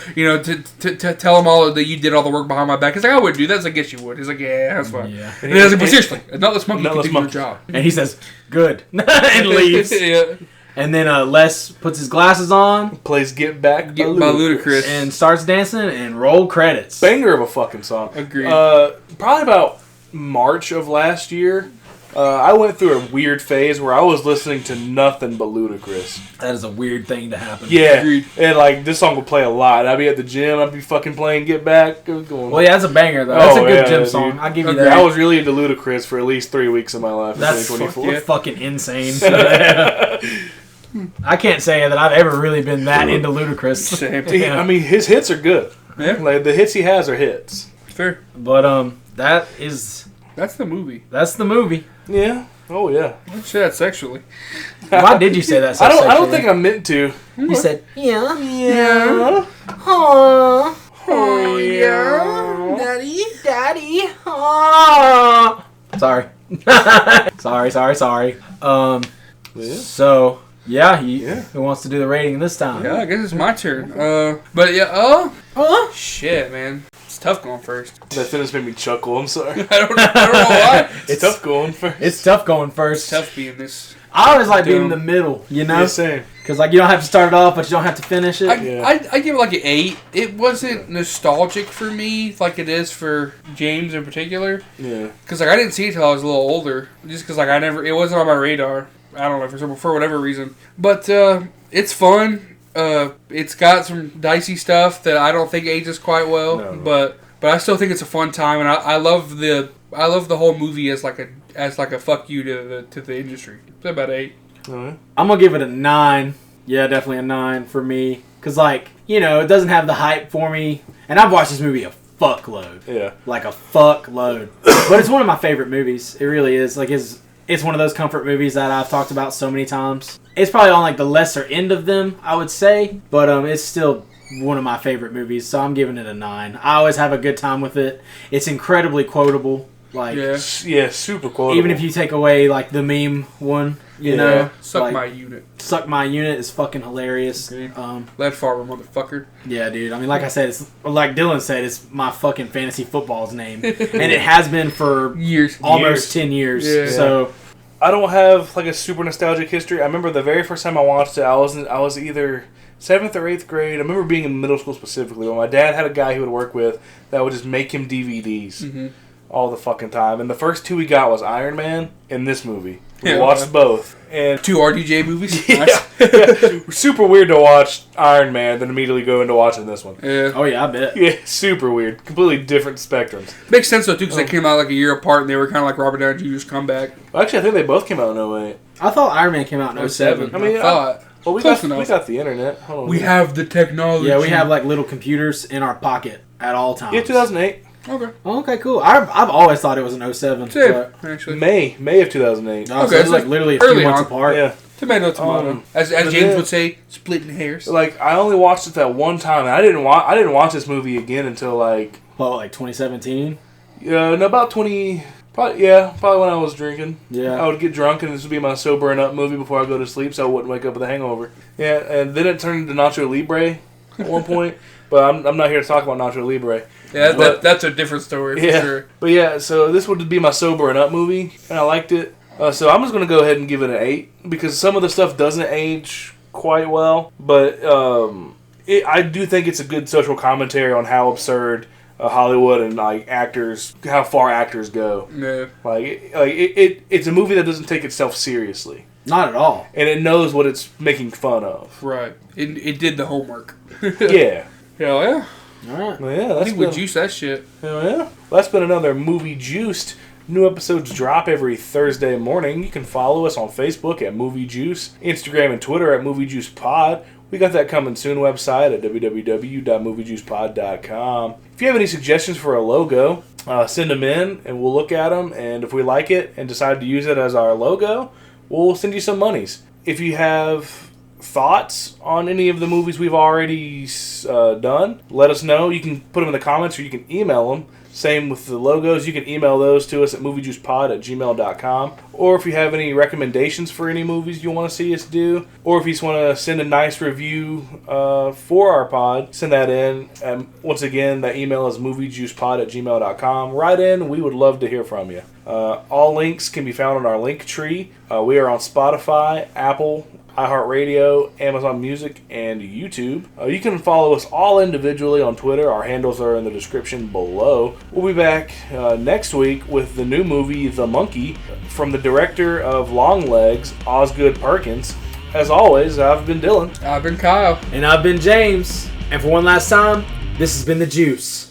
to tell him all that you did all the work behind my back. He's like, I wouldn't do that. He's like, yes, you would. He's like, yeah, that's fine. Yeah. And he's like, but seriously, a nutless monkey could do your job. And he says, good, and leaves. Yeah. And then Les puts his glasses on, Plays Get Back by Ludacris. and starts dancing, and roll credits. Banger of a fucking song. Agreed. Probably about March of last year, I went through a weird phase where I was listening to nothing but Ludacris. That is a weird thing to happen. Yeah, Agreed. and like this song would play a lot. I'd be at the gym, I'd be fucking playing Get Back. Going, Well, yeah, that's a banger, though. That's a good gym song. I'll give you that. I was really into Ludacris for at least 3 weeks of my life in That's 2024. fucking insane. I can't say that I've ever really been that into Ludacris. Same. I mean, his hits are good. Yeah. Like the hits he has are hits. Fair. But that's the movie. That's the movie. Yeah. Oh yeah. Don't say that sexually. Why did you say that? So I don't sexually? think I meant to. You said yeah. Yeah. Aww. Oh yeah. Daddy. Aww. Sorry. Sorry. Yeah. So who wants to do the rating this time? Yeah, I guess it's my turn. But yeah, shit, man. It's tough going first. That sentence made me chuckle. I'm sorry. I don't know why. It's tough going first. It's tough going first. It's tough being this. I always like being in the middle, you know? Yeah, same. Because like you don't have to start it off, but you don't have to finish it. I give it like an 8. It wasn't nostalgic for me like it is for James in particular. Yeah. Because like I didn't see it till I was a little older. Just because like it wasn't on my radar. I don't know, for whatever reason. But it's fun. It's got some dicey stuff that I don't think ages quite well. No. But I still think it's a fun time, and I love the whole movie as like a fuck you to the industry. It's about 8. Alright. I'm going to give it a 9. Yeah, definitely a 9 for me. Because like, you know, it doesn't have the hype for me. And I've watched this movie a fuckload. Yeah. Like a fuckload. But it's one of my favorite movies. It really is. Like it's one of those comfort movies that I've talked about so many times. It's probably on like the lesser end of them, I would say, but it's still one of my favorite movies, so I'm giving it a 9. I always have a good time with it. It's incredibly quotable. Like Yeah, super quotable. even if you take away like the meme one, you know, Suck like, my unit. Suck My Unit is fucking hilarious. Okay. Lead farmer, motherfucker. Yeah, dude. I mean, like I said, it's like Dylan said, it's my fucking fantasy football's name, and it has been for Years. almost 10 years. Yeah. So I don't have like a super nostalgic history. I remember the very first time I watched it, I was either 7th or 8th grade. I remember being in middle school specifically when my dad had a guy he would work with that would just make him DVDs all the fucking time. And the first 2 we got was Iron Man and this movie. We watched both. And 2 RDJ movies. yeah, super weird to watch Iron Man, then immediately go into watching this one. Yeah. oh yeah, I bet. Yeah, super weird. Completely different spectrums. Makes sense though too, because they came out like a year apart, and they were kind of like Robert Downey Jr.'s comeback. Well, actually, I think they both came out in 08. I thought Iron Man came out in 07. I mean, thought. Well, we Close got enough. the internet. Hold on. We have the technology. Yeah, we have like little computers in our pocket at all times. Yeah, 2008. Okay. Oh, okay, cool. I've always thought it was an 07. Same, but- actually. May of 2008. Oh, so Okay, it's so like literally a few early months on. apart. Yeah. Tomato, tomato. As but James then- would say, splitting hairs. Like, I only watched it that one time, and I didn't watch this movie again until like Well, like 2017. about 20. Probably when I was drinking. Yeah. I would get drunk, and this would be my sobering up movie before I go to sleep, so I wouldn't wake up with a hangover. Yeah, and then it turned into Nacho Libre at one point, but I'm not here to talk about Nacho Libre. Yeah, But- that's a different story for Yeah, sure. but yeah, so this would be my sobering up movie, and I liked it. So I'm just gonna go ahead and give it an 8 because some of the stuff doesn't age quite well, but I do think it's a good social commentary on how absurd Hollywood and like actors, how far actors go. Yeah. It's a movie that doesn't take itself seriously, Not at all. and it knows what it's making fun of. Right. It did the homework. Yeah, Hell yeah. All right. well, yeah, I that's think we been, juice that shit. hell yeah. Well, that's been another Movie Juiced. New episodes drop every Thursday morning. You can follow us on Facebook at Movie Juice, Instagram and Twitter at Movie Juice Pod. We got that coming soon website at www.moviejuicepod.com. If you have any suggestions for a logo, send them in and we'll look at them. And if we like it and decide to use it as our logo, we'll send you some monies. If you have thoughts on any of the movies we've already done, let us know. You can put them in the comments or you can email them. Same with the logos. You can email those to us at moviejuicepod@gmail.com. Or if you have any recommendations for any movies you want to see us do, or if you just want to send a nice review for our pod, send that in. Once again, that email is moviejuicepod@gmail.com. Write in. We would love to hear from you. All links can be found on our link tree. We are on Spotify, Apple, iHeartRadio, Amazon Music, and YouTube. You can follow us all individually on Twitter. Our handles are in the description below. We'll be back next week with the new movie, The Monkey, from the director of Longlegs, Osgood Perkins. As always, I've been Dylan. I've been Kyle. And I've been James. And for one last time, this has been The Juice.